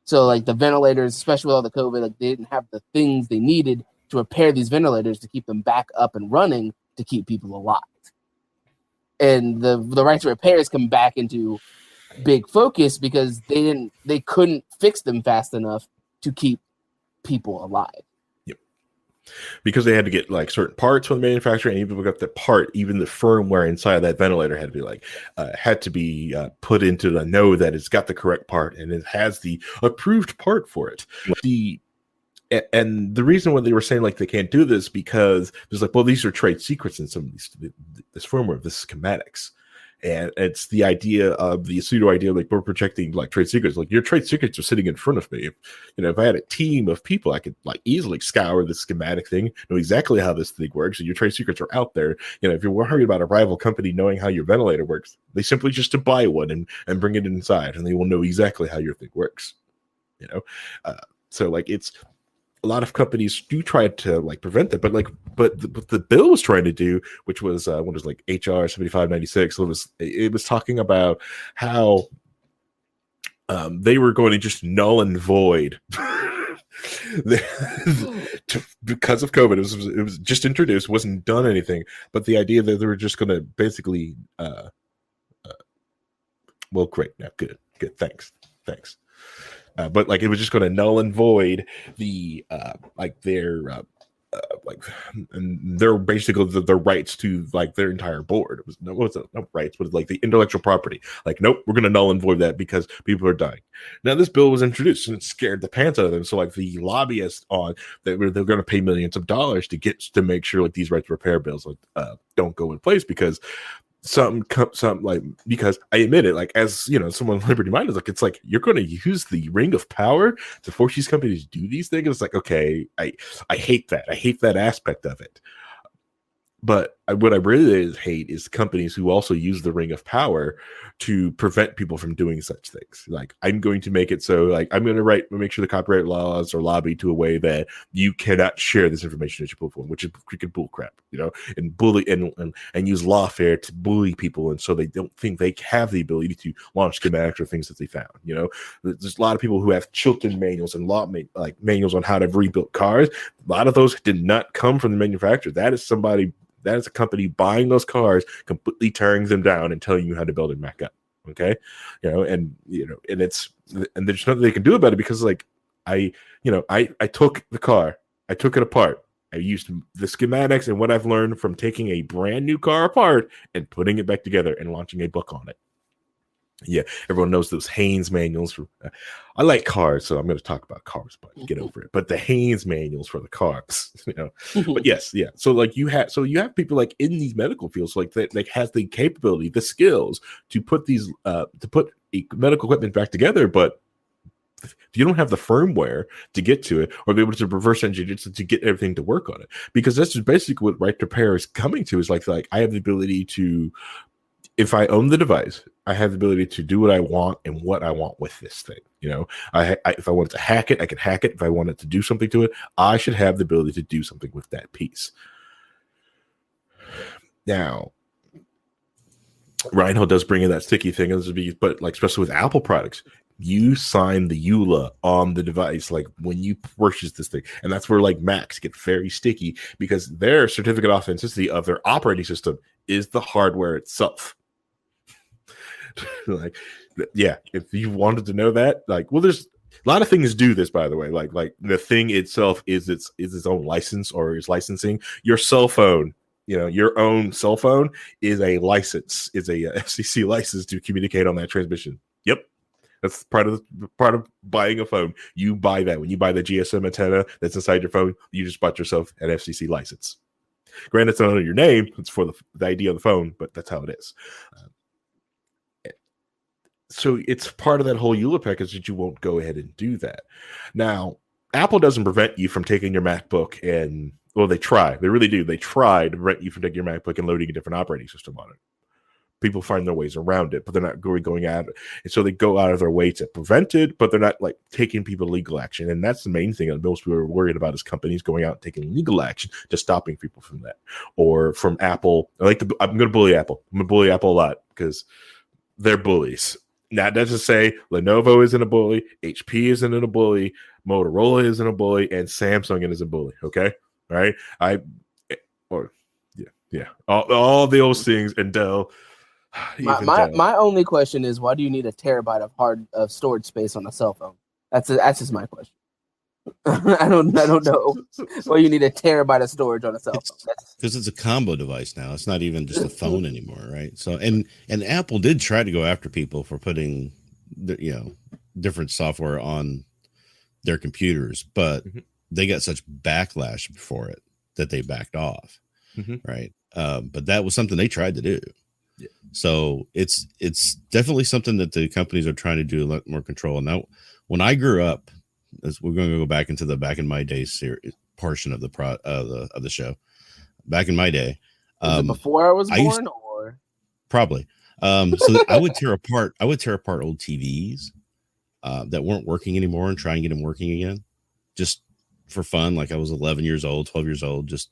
So like the ventilators, especially with all the COVID, like they didn't have the things they needed to repair these ventilators to keep them back up and running to keep people alive. And the right to repair has come back into big focus because they couldn't fix them fast enough to keep people alive. Yep. Because they had to get like certain parts from the manufacturer, and even got the part, even the firmware inside of that ventilator had to be put into the know that it's got the correct part and it has the approved part for it. And the reason why they were saying like they can't do this because there's like, well, these are trade secrets in some of this firmware, this schematics. And it's the idea of the pseudo idea, like we're protecting like trade secrets. Like your trade secrets are sitting in front of me. If I had a team of people, I could like easily scour the schematic thing, know exactly how this thing works. And your trade secrets are out there. If you're worried about a rival company knowing how your ventilator works, they simply just to buy one and bring it inside, and they will know exactly how your thing works. So like it's. A lot of companies do try to like prevent that, but the bill was trying to do, which was what was like HR 7596. It was talking about how they were going to just null and void because of COVID. It was just introduced, wasn't done anything, but the idea that they were just going to basically, well, great, now good, thanks. But like it was just going to null and void the their basically the rights to like their entire board. It was no rights, but like the intellectual property. Like, nope, we're going to null and void that because people are dying. Now this bill was introduced and it scared the pants out of them. So like the lobbyists they're going to pay millions of dollars to make sure like these right to repair bills don't go in place because. Because I admit it, like as someone liberty minded, like it's like you're going to use the ring of power to force these companies to do these things. It's like, okay, I hate that. I hate that aspect of it. But what I really hate is companies who also use the ring of power to prevent people from doing such things. Like I'm going to make it so like I'm going to make sure the copyright laws are lobbied to a way that you cannot share this information that you put forward, which is freaking bullcrap, and bully and use lawfare to bully people, and so they don't think they have the ability to launch schematics or things that they found. There's a lot of people who have Chilton manuals and manuals on how to rebuild cars. A lot of those did not come from the manufacturer. That is a company buying those cars, completely tearing them down and telling you how to build it back up. Okay. And there's nothing they can do about it because like, I took the car, I took it apart. I used the schematics and what I've learned from taking a brand new car apart and putting it back together and launching a book on it. Yeah, everyone knows those Haynes manuals. I like cars, so I'm going to talk about cars, but get over it. But the Haynes manuals for the cars, But yes, yeah. So like you have people like in these medical fields, like that like has the capability, the skills to put these medical equipment back together, but if you don't have the firmware to get to it or be able to reverse engineer it to get everything to work on it, because that's just basically what right to repair is coming to is like I have the ability to. If I own the device, I have the ability to do what I want and what I want with this thing. If I wanted to hack it, I can hack it. If I wanted to do something to it, I should have the ability to do something with that piece. Now, Rhinehold does bring in that sticky thing, but like especially with Apple products, you sign the EULA on the device, like when you purchase this thing, and that's where like Macs get very sticky because their certificate of authenticity of their operating system is the hardware itself. Like, yeah, if you wanted to know that, like, well, there's a lot of things do this, by the way. Like the thing itself is its own license or is licensing. Your cell phone, your own cell phone is a license, is a FCC license to communicate on that transmission. Yep. That's part of buying a phone. You buy that when you buy the GSM antenna that's inside your phone. You just bought yourself an FCC license. Granted, it's not under your name; it's for the ID of the phone, but that's how it is. So it's part of that whole EULA package that you won't go ahead and do that. Now, Apple doesn't prevent you from taking your MacBook and, well, they try. They really do. They try to prevent you from taking your MacBook and loading a different operating system on it. People find their ways around it, but they're not going at it. And so they go out of their way to prevent it, but they're not like taking people legal action. And that's the main thing that most people are worried about is companies going out and taking legal action to stopping people from that. Or from Apple. I'm going to bully Apple. I'm going to bully Apple a lot because they're bullies. Now, that's to say Lenovo isn't a bully, HP isn't a bully, Motorola isn't a bully, and Samsung isn't a bully. Okay, all right. All those things, and Dell. My only question is, why do you need a terabyte of storage space on a cell phone? That's just my question. I don't know why you need a terabyte of storage on a cell phone. Because it's a combo device now. It's not even just a phone anymore, right? So and Apple did try to go after people for putting different software on their computers, but they got such backlash for it that they backed off, right? But that was something they tried to do. Yeah. So it's definitely something that the companies are trying to do a lot more control. Now, when I grew up, as we're going to go back into the back in my day series portion of the show. Back in my day, was it before I was born, or probably. So I would tear apart old TVs that weren't working anymore and try and get them working again, just for fun. Like I was 11 years old, 12 years old, just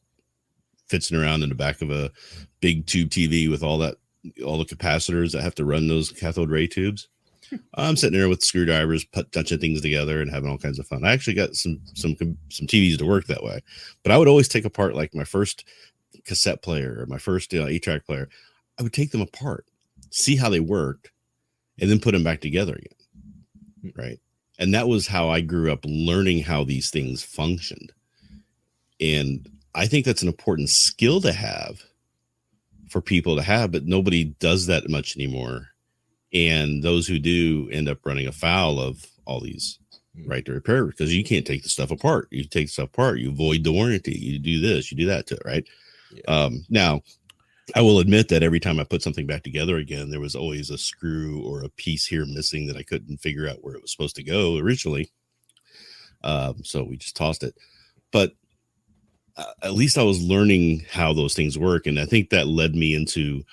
fitzing around in the back of a big tube TV with all the capacitors that have to run those cathode ray tubes. I'm sitting there with screwdrivers, touching things together and having all kinds of fun. I actually got some TVs to work that way, but I would always take apart like my first cassette player or my first 8-track player. I would take them apart, see how they worked, and then put them back together again. Right. And that was how I grew up learning how these things functioned. And I think that's an important skill to have for people to have, but nobody does that much anymore. And those who do end up running afoul of all these right to repair because you can't take the stuff apart. You take stuff apart, you void the warranty, you do this, you do that to it, right? Yeah. Now, I will admit that every time I put something back together again, there was always a screw or a piece here missing that I couldn't figure out where it was supposed to go originally. So we just tossed it. But at least I was learning how those things work. And I think that led me into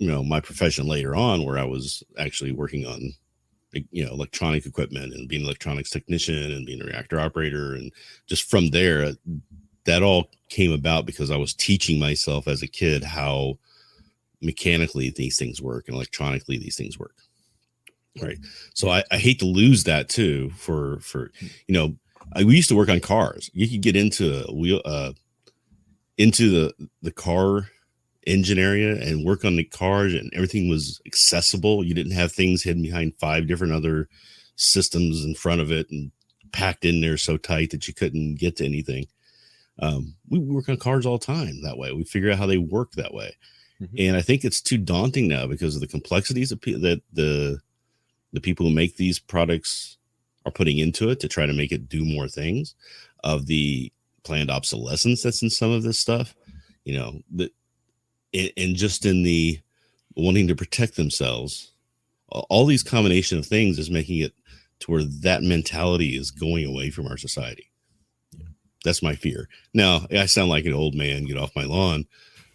my profession later on, where I was actually working on, electronic equipment and being an electronics technician and being a reactor operator. And just from there, that all came about because I was teaching myself as a kid how mechanically these things work and electronically these things work. Right. So I hate to lose that too for we used to work on cars. You could get into the car engine area and work on the cars, and everything was accessible. You didn't have things hidden behind 5 different other systems in front of it and packed in there so tight that you couldn't get to anything. We work on cars all the time that way. We figure out how they work that way. And I think it's too daunting now because of the complexities that the people who make these products are putting into it to try to make it do more things, of the planned obsolescence that's in some of this stuff, and just in the wanting to protect themselves. All these combination of things is making it to where that mentality is going away from our society. That's my fear. Now, I sound like an old man, get off my lawn,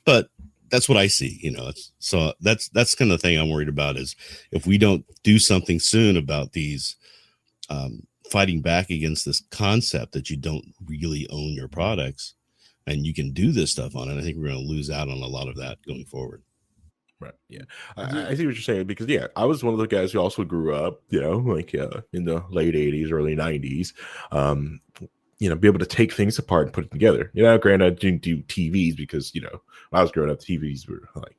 but that's what I see, so that's kind of the thing I'm worried about, is if we don't do something soon about these, fighting back against this concept that you don't really own your products and you can do this stuff on it. I think we're going to lose out on a lot of that going forward. Right. Yeah. I see what you're saying because I was one of the guys who also grew up, like in the late 80s, early 90s. Be able to take things apart and put it together. Granted, I didn't do TVs because, when I was growing up, TVs were like,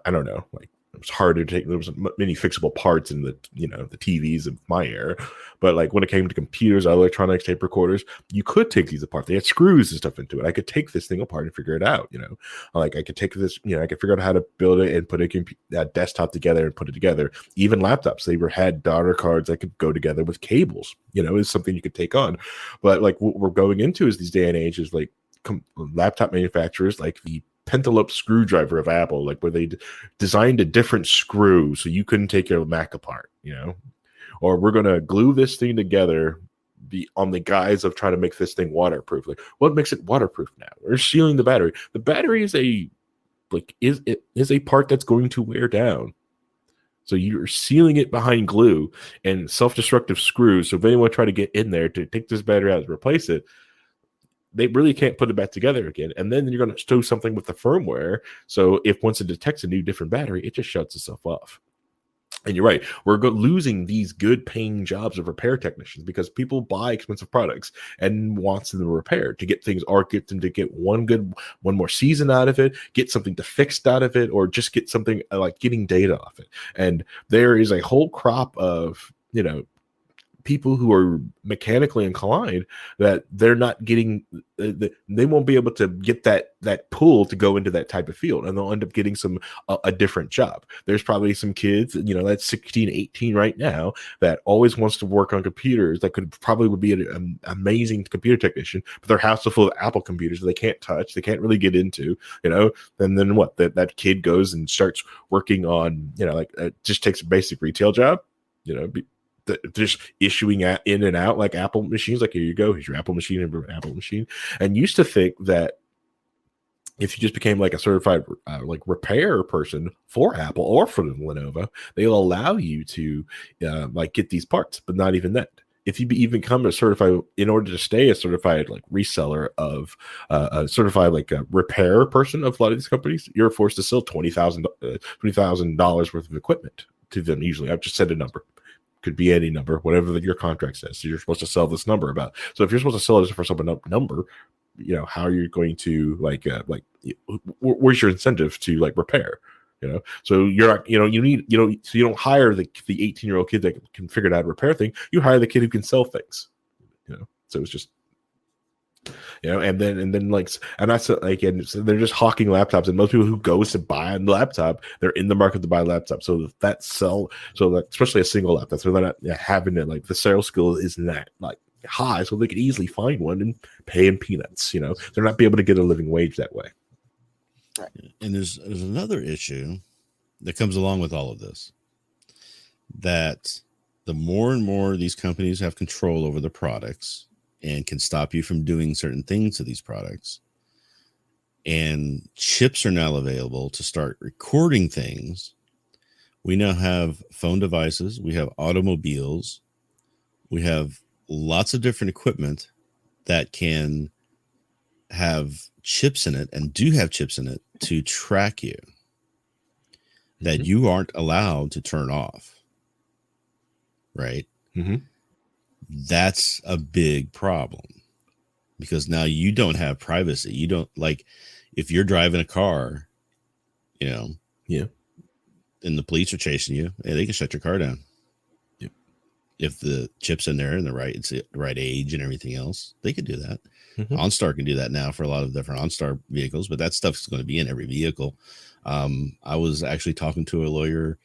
I don't know, like it was hard to take. There was many fixable parts in the TVs of my era, but like when it came to computers, electronics, tape recorders, you could take these apart. They had screws and stuff into it. I could take this thing apart and figure it out. Like I could take this. I could figure out how to build it and put a desktop together and put it together. Even laptops, they had daughter cards that could go together with cables. Is something you could take on. But like what we're going into is these day and age is like laptop manufacturers like the pentalope screwdriver of Apple, like where they designed a different screw so you couldn't take your Mac apart, or we're going to glue this thing together on the guise of trying to make this thing waterproof. Like what makes it waterproof now? We're sealing the battery. The battery is a part that's going to wear down. So you're sealing it behind glue and self-destructive screws. So if anyone try to get in there to take this battery out and replace it, they really can't put it back together again. And then you're going to stow something with the firmware. So if once it detects a new different battery, it just shuts itself off. And you're right. We're losing these good paying jobs of repair technicians because people buy expensive products and wants them to repair to get things or get them to get one more season out of it, get something to fixed out of it, or just get something like getting data off it. And there is a whole crop of, people who are mechanically inclined that they're not getting, they won't be able to get that pull to go into that type of field, and they'll end up getting a different job. There's probably some kids, that's 16, 18 right now that always wants to work on computers that would be an amazing computer technician, but their house is full of Apple computers that they can't touch, they can't really get into, and then what? That kid goes and starts working on, just takes a basic retail job, just issuing in and out like Apple machines. Like, here you go, here's your Apple machine and Apple machine. And used to think that if you just became like a certified like repair person for Apple or for Lenovo, they'll allow you to like get these parts, but not even that. If you even become a certified, in order to stay a certified like reseller of a certified like a repair person of a lot of these companies, you're forced to sell $20,000 worth of equipment to them. Usually, I've just said a number. Could be any number, whatever your contract says. So you're supposed to sell this number about. So if you're supposed to sell this for some number, how are you going to where's your incentive to like repair? So you're not, you need, so you don't hire the 18-year-old kid that can figure out how to repair things. You hire the kid who can sell things. So it's just. And then like, and that's like, and so they're just hawking laptops, and most people who goes to buy a laptop, they're in the market to buy a laptop. So especially a single laptop, so they're not having it like the sales skill isn't that like high, so they could easily find one and pay in peanuts. They're not be able to get a living wage that way. Right. And there's another issue that comes along with all of this, that the more and more these companies have control over the products and can stop you from doing certain things to these products, and chips are now available to start recording things. We now have phone devices, we have automobiles, we have lots of different equipment that can have chips in it and do have chips in it to track you that you aren't allowed to turn off. Right? Mm-hmm. That's a big problem, because now you don't have privacy. You don't, like, if you're driving a car, and the police are chasing you, they can shut your car down. Yep. If the chip's in there and it's the right age and everything else, they could do that. Mm-hmm. OnStar can do that now for a lot of different OnStar vehicles, but that stuff's going to be in every vehicle. I was actually talking to a lawyer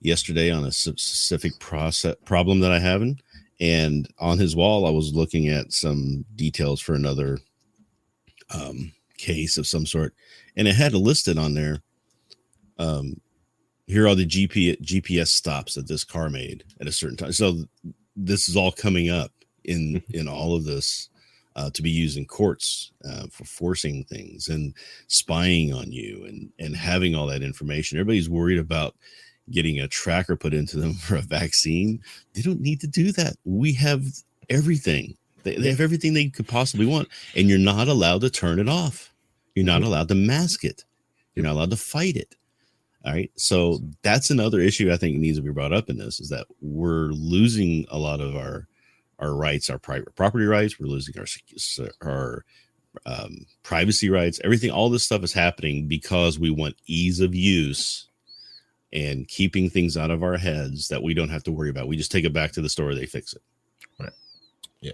yesterday on a specific problem that I have, and on his wall, I was looking at some details for another case of some sort, and it had listed on there, here are the GPS stops that this car made at a certain time. So this is all coming up in all of this to be used in courts for forcing things and spying on you and having all that information. Everybody's worried about getting a tracker put into them for a vaccine. They don't need to do that. We have everything. They have everything they could possibly want, and you're not allowed to turn it off. You're not allowed to mask it. You're not allowed to fight it. All right. So that's another issue I think needs to be brought up in this, is that we're losing a lot of our rights, our private property rights. We're losing our privacy rights. Everything, all this stuff is happening because we want ease of use and keeping things out of our heads that we don't have to worry about. We just take it back to the store, they fix it. Right. Yeah.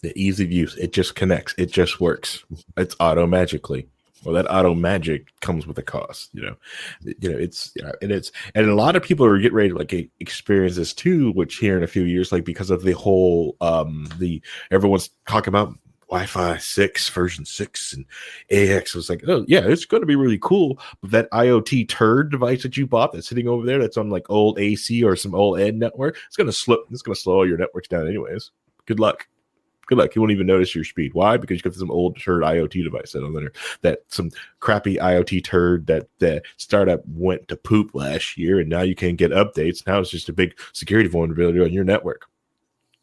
The ease of use, it just connects. It just works. It's auto magically. Well, that auto magic comes with a cost, and a lot of people are getting ready to like experience this too, which here in a few years, like because of the whole, everyone's talking about Wi-Fi 6 version 6 and AX was like, oh yeah, it's going to be really cool. But that IoT turd device that you bought that's sitting over there, that's on like old AC or some old Ed network, it's going to slow all your networks down anyways. Good luck. You won't even notice your speed. Why? Because you got some old turd IoT device on there, that some crappy IoT turd that the startup went to poop last year, and now you can't get updates. Now it's just a big security vulnerability on your network.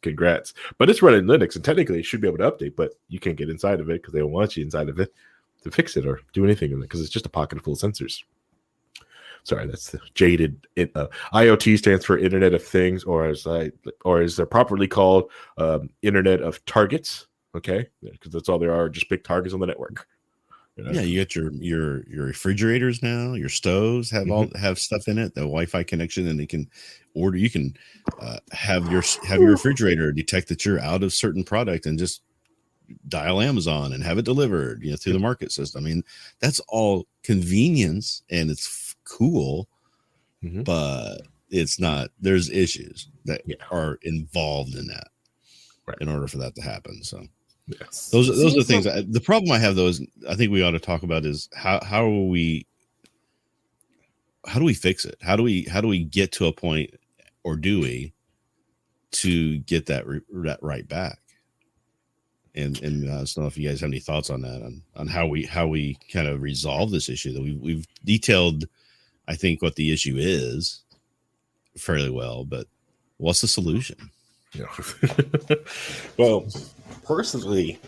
Congrats. But it's running Linux, and technically it should be able to update, but you can't get inside of it because they don't want you inside of it to fix it or do anything with it because it's just a pocket full of sensors. Sorry, that's the jaded. IoT stands for Internet of Things, or as they're properly called, Internet of Targets. Okay, because that's all there are, just big targets on the network. Yeah, you get your refrigerators now. Your stoves have stuff in it, the Wi-Fi connection, and you can have your refrigerator detect that you're out of certain product and just dial Amazon and have it delivered, through the market system. I mean, that's all convenience and it's cool, but it's not. There's issues that are involved in that, in order for that to happen. So those are the things. The problem I have, though, is I think we ought to talk about is how do we fix it? How do we get to a point, or do we, to get that right back? And I don't know if you guys have any thoughts on that, on how we kind of resolve this issue. That we've detailed, I think, what the issue is fairly well, but what's the solution? Well, personally,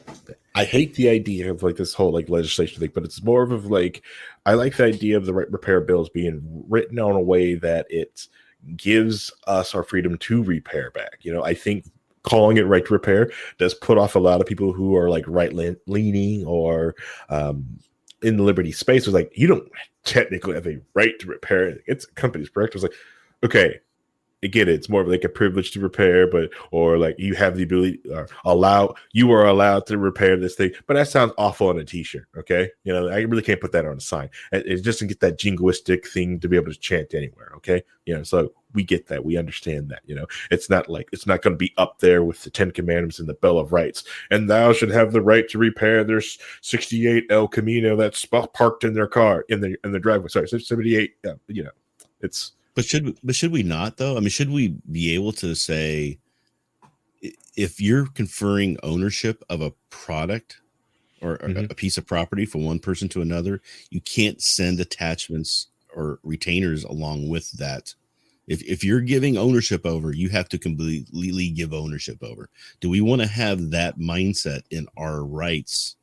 I hate the idea of like this whole like legislation thing, but it's more of like, I like the idea of the right repair bills being written on a way that it gives us our freedom to repair back. I think calling it right to repair does put off a lot of people who are like right leaning or in the liberty space. Was like, you don't technically have a right to repair. It's a company's product. It was like, okay, I get it. It's more of like a privilege to repair, or like you have the ability, you are allowed to repair this thing. But that sounds awful on a t-shirt. Okay. I really can't put that on a sign. It just doesn't get that jingoistic thing to be able to chant anywhere. Okay. So we get that. We understand that, it's not going to be up there with the 10 Commandments and the Bill of Rights. And thou should have the right to repair their 68 El Camino that's parked in their car in the driveway. Sorry, 78. It's. But should we not, though? I mean, should we be able to say, if you're conferring ownership of a product or a piece of property from one person to another, you can't send attachments or retainers along with that. If you're giving ownership over, you have to completely give ownership over. Do we want to have that mindset in our rights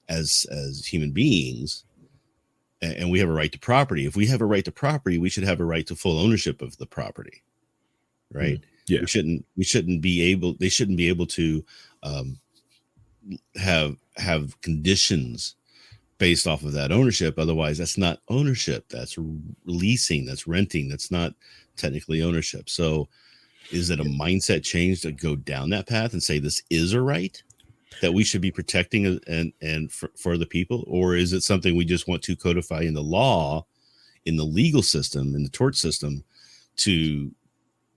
as human beings? And we have a right to property. If we have a right to property, we should have a right to full ownership of the property, right? Yeah. We shouldn't be able. They shouldn't be able to have conditions based off of that ownership. Otherwise, that's not ownership. That's leasing. That's renting. That's not technically ownership. So, is it a mindset change to go down that path and say this is a right that we should be protecting and for the people? Or is it something we just want to codify in the law, in the legal system, in the tort system, to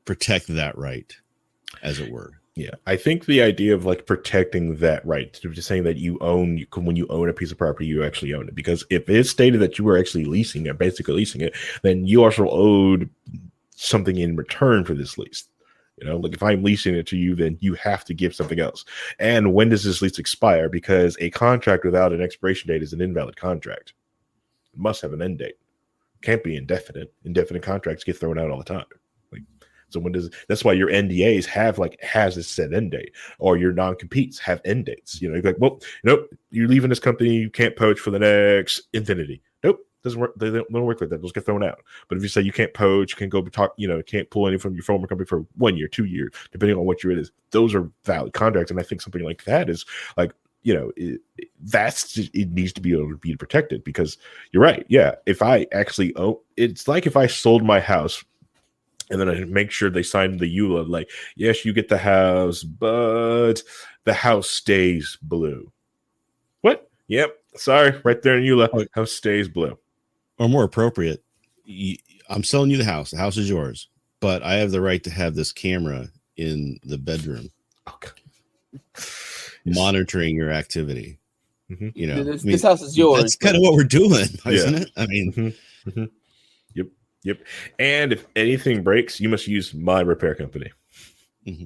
protect that right, as it were? Yeah, I think the idea of like protecting that right, just saying that when you own a piece of property, you actually own it. Because if it's stated that you were actually leasing it, basically leasing it, then you also owed something in return for this lease. Like if I'm leasing it to you, then you have to give something else. And when does this lease expire? Because a contract without an expiration date is an invalid contract. It must have an end date. Can't be indefinite. Indefinite contracts get thrown out all the time. So that's why your NDAs has a set end date, or your non-competes have end dates. You're like, well, nope, you're leaving this company, you can't poach for the next infinity. Nope, doesn't work. They don't work like that. Those get thrown out. But if you say you can't poach, you can go talk, can't pull any from your former company for 1 year, 2 years, depending on what year it is. Those are valid contracts, and I think something like that is like, it needs to be able to be protected, because you're right. Yeah, if I actually it's like if I sold my house and then I make sure they sign the EULA, like, yes, you get the house, but the house stays blue. What? Yep. Sorry, right there in EULA, house stays blue. Or more appropriate, I'm selling you the house. The house is yours, but I have the right to have this camera in the bedroom, monitoring your activity. Mm-hmm. This house is yours. That's kind of what we're doing, isn't it? I mean, Yep. And if anything breaks, you must use my repair company. Mm-hmm.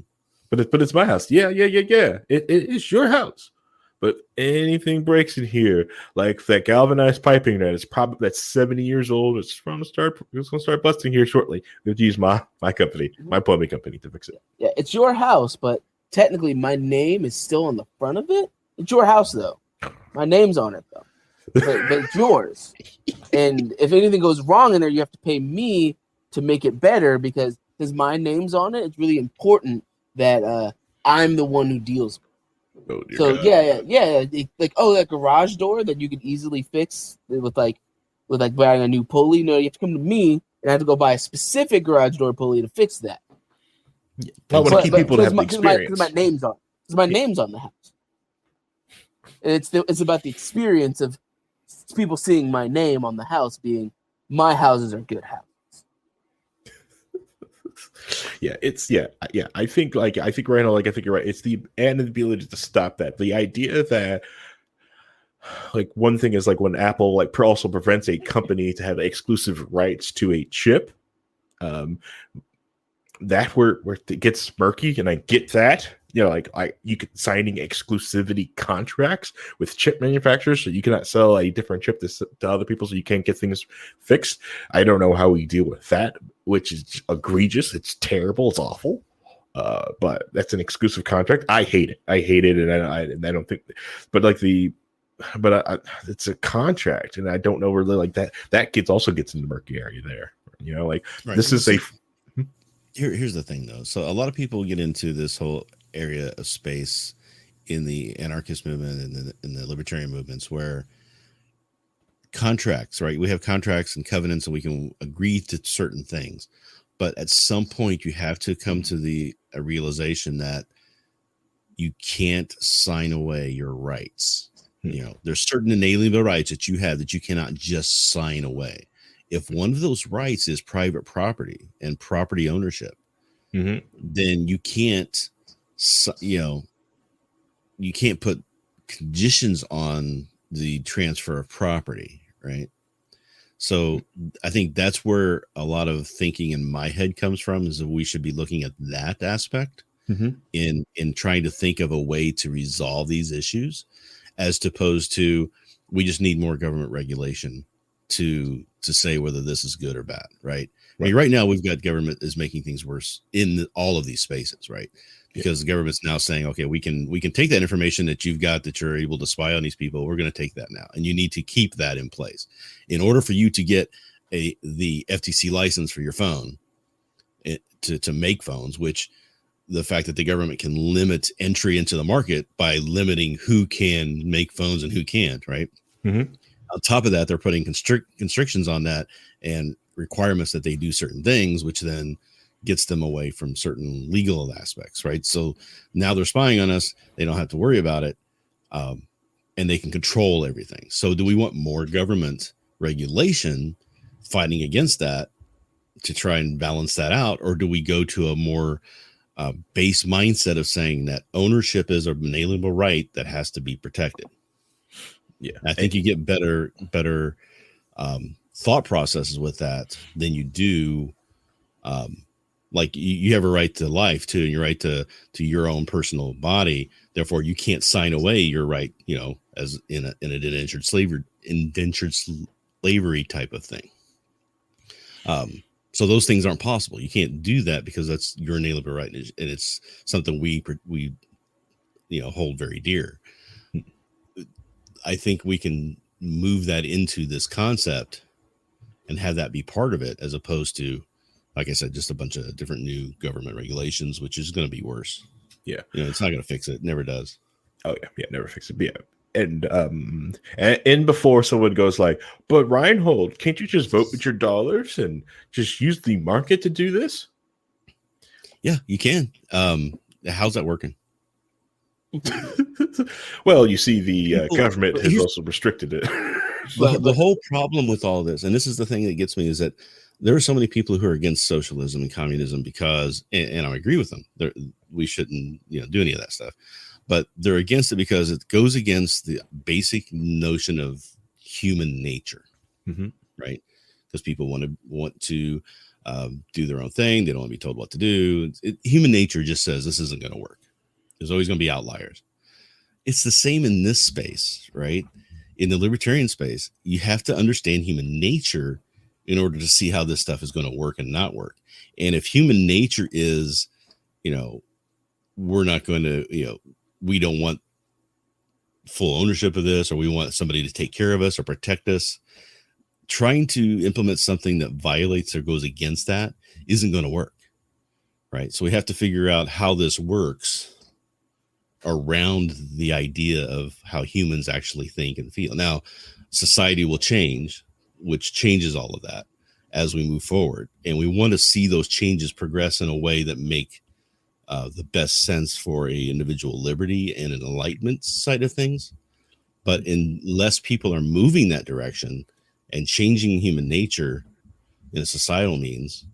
But it's my house. Yeah. It's your house. But anything breaks in here, like that galvanized piping that's 70 years old, it's going to start busting here shortly. We have to use my company, my plumbing company, to fix it. Yeah, it's your house, but technically my name is still on the front of it. It's your house, though. My name's on it, though. But it's yours. And if anything goes wrong in there, you have to pay me to make it better, because my name's on it. It's really important that I'm the one who deals with it. Oh, so God. yeah. Like, that garage door that you could easily fix with buying a new pulley. No, you have to come to me, and I have to go buy a specific garage door pulley to fix that. Yeah. I want to keep people to have the experience. Because my name's on. Because my name's on the house. And it's about the experience of people seeing my name on the house, being my houses are good houses. I think Rhinehold, I think you're right. It's the ability to stop that. The idea that, like, one thing is like when Apple also prevents a company to have exclusive rights to a chip. That where it gets murky, and I get that. You could signing exclusivity contracts with chip manufacturers, so you cannot sell a different chip to other people, so you can't get things fixed. I don't know how we deal with that, which is egregious. It's terrible. It's awful. But that's an exclusive contract. I hate it. And I don't think. But it's a contract, and I don't know really like that. That also gets into the murky area there. Right. This is a. Here's the thing, though. So a lot of people get into this whole area of space in the anarchist movement and in the libertarian movements, where contracts, right? We have contracts and covenants, and we can agree to certain things, but at some point you have to come to a realization that you can't sign away your rights. There's certain inalienable rights that you have that you cannot just sign away. If one of those rights is private property and property ownership, then you can't, you can't put conditions on the transfer of property, right? So I think that's where a lot of thinking in my head comes from, is that we should be looking at that aspect in trying to think of a way to resolve these issues, as opposed to we just need more government regulation to say whether this is good or bad, right? I mean, right now we've got government is making things worse in all of these spaces, right? Because the government's now saying, okay, we can take that information that you've got, that you're able to spy on these people. We're going to take that now, and you need to keep that in place in order for you to get the FTC license for your phone, to make phones. Which the fact that the government can limit entry into the market by limiting who can make phones and who can't, right? On top of that, they're putting constrictions on that and requirements that they do certain things, which then gets them away from certain legal aspects, right? So now they're spying on us. They don't have to worry about it, and they can control everything. So do we want more government regulation fighting against that to try and balance that out? Or do we go to a more base mindset of saying that ownership is an inalienable right that has to be protected? Yeah, I think you get better thought processes with that than you do. Like you have a right to life too, and your right to your own personal body. Therefore, you can't sign away your right, as in an indentured slavery type of thing. So those things aren't possible. You can't do that because that's your inalienable right, and it's something we hold very dear. I think we can move that into this concept and have that be part of it, as opposed to, like I said, just a bunch of different new government regulations, which is going to be worse. Yeah. It's not going to fix it. It never does. Oh yeah, never fix it. But yeah. And before someone goes like, but Rhinehold, can't you just vote with your dollars and just use the market to do this? Yeah, you can. How's that working? Well, you see, the government has also restricted it. The whole problem with all this, and this is the thing that gets me, is that there are so many people who are against socialism and communism because, and I agree with them, we shouldn't do any of that stuff, but they're against it because it goes against the basic notion of human nature, right? Because people want to do their own thing. They don't want to be told what to do. Human nature just says this isn't going to work. There's always going to be outliers. It's the same in this space, right? In the libertarian space, you have to understand human nature in order to see how this stuff is going to work and not work. And if human nature is, we're not going to, we don't want full ownership of this, or we want somebody to take care of us or protect us, trying to implement something that violates or goes against that isn't going to work, right? So we have to figure out how this works around the idea of how humans actually think and feel. Now, society will change, which changes all of that as we move forward. And we want to see those changes progress in a way that make the best sense for a individual liberty and an enlightenment side of things. But unless people are moving that direction and changing human nature in a societal means,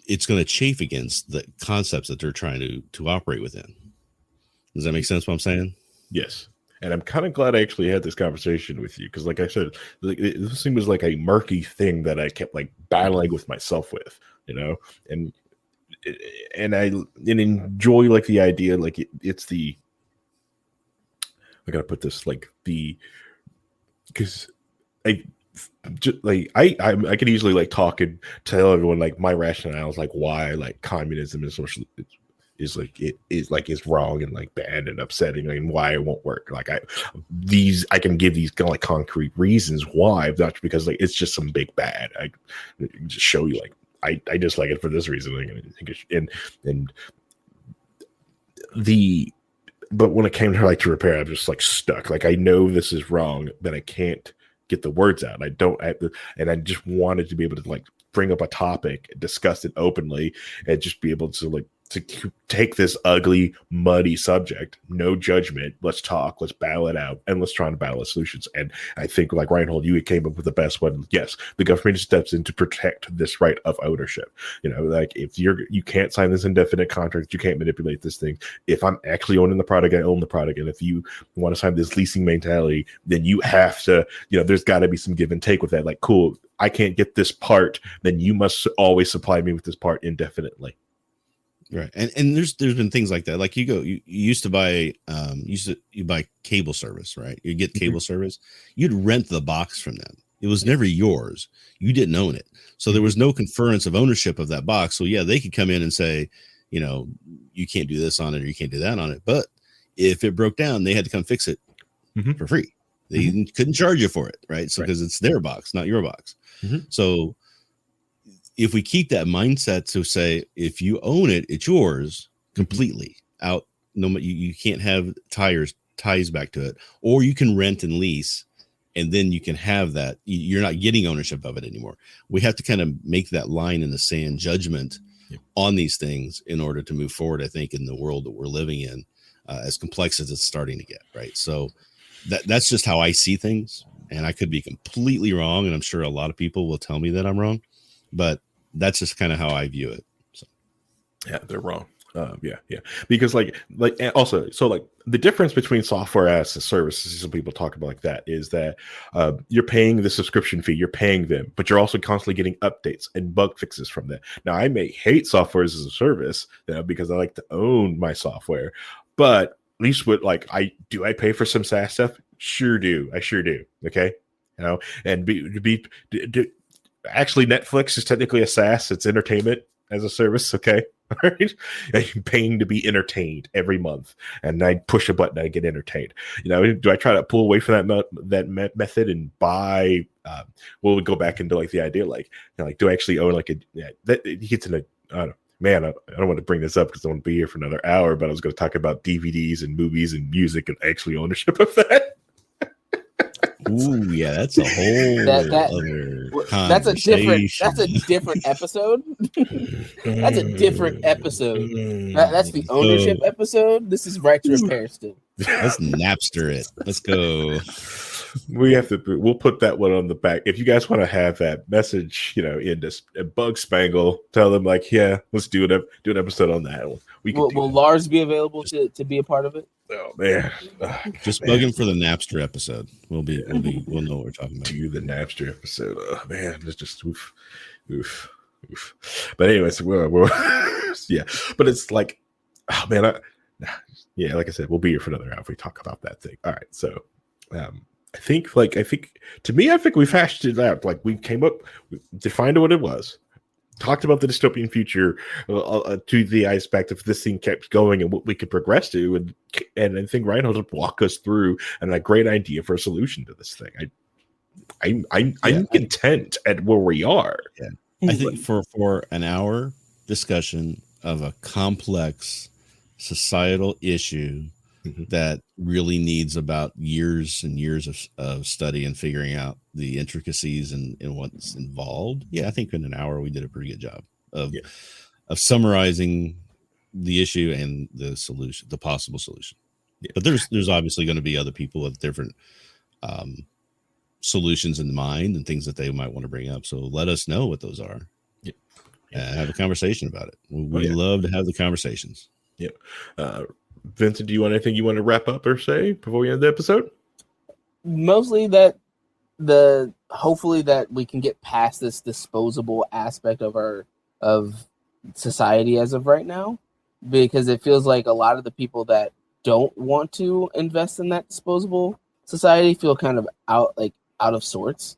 it's going to chafe against the concepts that they're trying to operate within. Does that make sense what I'm saying? Yes. And I'm kind of glad I actually had this conversation with you, because like I said, this thing was like a murky thing that I kept like battling with myself with, and I enjoy like the idea, like it's the, I gotta put this like the, because I just like I could easily like talk and tell everyone like my rationales, like why like communism and social is like it is like it's wrong and like bad and upsetting, and why it won't work. Like I can give these kind of like concrete reasons why, not because like it's just some big bad. I just show you like I just like it for this reason. But when it came to like to repair, I'm just like stuck. Like I know this is wrong, but I can't get the words out. And I just wanted to be able to like bring up a topic, discuss it openly, and just be able to like to take this ugly, muddy subject, no judgment. Let's talk, let's battle it out, and let's try to battle solutions. And I think like Rhinehold, you came up with the best one. Yes, the government steps in to protect this right of ownership. Like if you can't sign this indefinite contract, you can't manipulate this thing. If I'm actually owning the product, I own the product. And if you want to sign this leasing mentality, then you have to, there's got to be some give and take with that. Like, cool, I can't get this part, then you must always supply me with this part indefinitely. Right. And there's been things like that. Like you used to buy you buy cable service, right? You get cable service, you'd rent the box from them. It was never yours. You didn't own it. So there was no conference of ownership of that box. So yeah, they could come in and say, you can't do this on it or you can't do that on it. But if it broke down, they had to come fix it for free. They couldn't charge you for it, right? So because it's their box, not your box. So if we keep that mindset to say, if you own it, it's yours completely out. No, you can't have ties back to it, or you can rent and lease, and then you can have that. You're not getting ownership of it anymore. We have to kind of make that line in the sand judgment on these things in order to move forward. I think in the world that we're living in, as complex as it's starting to get, right? So that's just how I see things, and I could be completely wrong, and I'm sure a lot of people will tell me that I'm wrong, but that's just kind of how I view it. So, yeah, they're wrong. Because and also, so like the difference between software as a service, some people talk about like that, is that you're paying the subscription fee, you're paying them, but you're also constantly getting updates and bug fixes from that. Now, I may hate software as a service, because I like to own my software, but at least with like I pay for some SaaS stuff? Sure do. I sure do. Okay, and actually, Netflix is technically a SaaS. It's entertainment as a service. Okay. All right. I'm paying to be entertained every month, and I push a button, I get entertained. Do I try to pull away from that method and buy? Will we go back into like the idea, like, do I actually own like that it gets in a, I don't know, man, I don't want to bring this up because I want to be here for another hour, but I was going to talk about DVDs and movies and music and actually ownership of that. Ooh, yeah, that's a whole other that's a conversation. different episode. That's a different episode. That's the ownership episode. This is right to repair still. Let's Napster it. Let's go. We'll put that one on the back. If you guys want to have that message, in this Bug Spangle, tell them like, yeah, let's do an episode on that. Will Lars be available to be a part of it? Oh man, just bug him for the Napster episode. We'll know what we're talking about. Do the Napster episode. Oh man, it's just oof. But anyways, we're yeah. But it's like, oh man, yeah. Like I said, we'll be here for another hour if we talk about that thing. All right, so I think to me, I think we've hashed it out. Like we defined what it was. Talked about the dystopian future to the aspect of this thing kept going and what we could progress to, and I think Rhinehold would walk us through and a great idea for a solution to this thing. I'm content at where we are. Yeah. I think for an hour discussion of a complex societal issue that really needs about years and years of study and figuring out the intricacies and what's involved. Yeah, I think in an hour we did a pretty good job of summarizing the issue and the solution, the possible solution. Yeah. But there's obviously going to be other people with different solutions in mind and things that they might want to bring up. So let us know what those are. Yeah. Have a conversation about it. We love to have the conversations. Yeah. Vincent, do you want anything you want to wrap up or say before we end the episode? Mostly that hopefully that we can get past this disposable aspect of society as of right now, because it feels like a lot of the people that don't want to invest in that disposable society feel kind of out of sorts.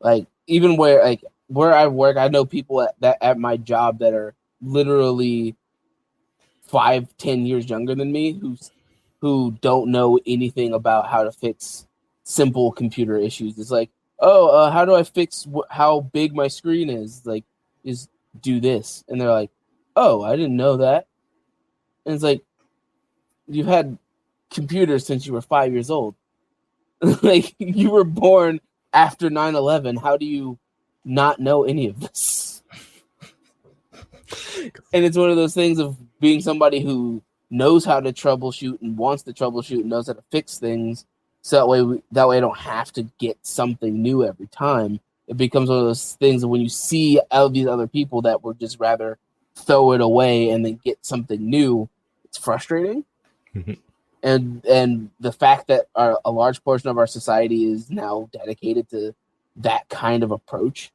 Like even where I work, I know people at my job that are literally 5-10 years younger than me who don't know anything about how to fix simple computer issues. It's like, how do I fix how big my screen is? Like, just do this. And they're like, oh, I didn't know that. And it's like, you've had computers since you were 5 years old. Like, you were born after 9/11. How do you not know any of this? And it's one of those things of being somebody who knows how to troubleshoot and wants to troubleshoot and knows how to fix things, so that way I don't have to get something new every time. It becomes one of those things that when you see all these other people that would just rather throw it away and then get something new, it's frustrating. And the fact that a large portion of our society is now dedicated to that kind of approach,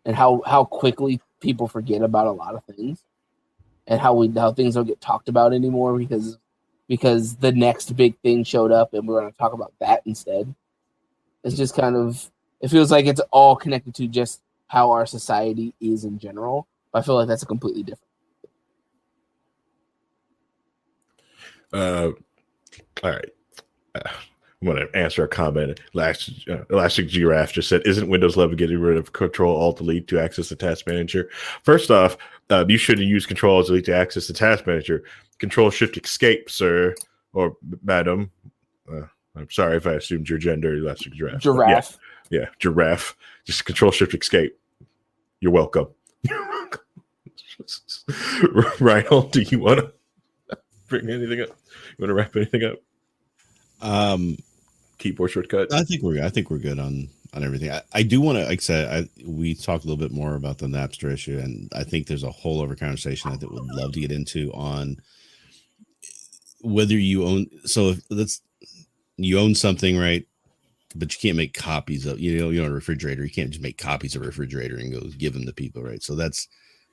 and how quickly people forget about a lot of things, and how things don't get talked about anymore because the next big thing showed up and we're going to talk about that instead. It's just kind of, it feels like it's all connected to just how our society is in general. But I feel like that's a completely different. All right. I'm going to answer a comment. Elastic Giraffe just said, isn't Windows 11 getting rid of Control-Alt-Delete to access the task manager? First off, you shouldn't use Control-Alt-Delete to access the task manager. Control-Shift-Escape, sir, or madam. I'm sorry if I assumed your gender, Elastic Giraffe. Giraffe. Yeah, Giraffe. Just Control-Shift-Escape. You're welcome. Rhinehold, do you want to bring anything up? You want to wrap anything up? Keyboard shortcut. I think we're good on everything. I do want to, like I said, we talked a little bit more about the Napster issue, and I think there's a whole other conversation I think would love to get into on whether you own. So if you own something, right? But you can't make copies of, you know, a refrigerator. You can't just make copies of a refrigerator and go give them to people, right? So that's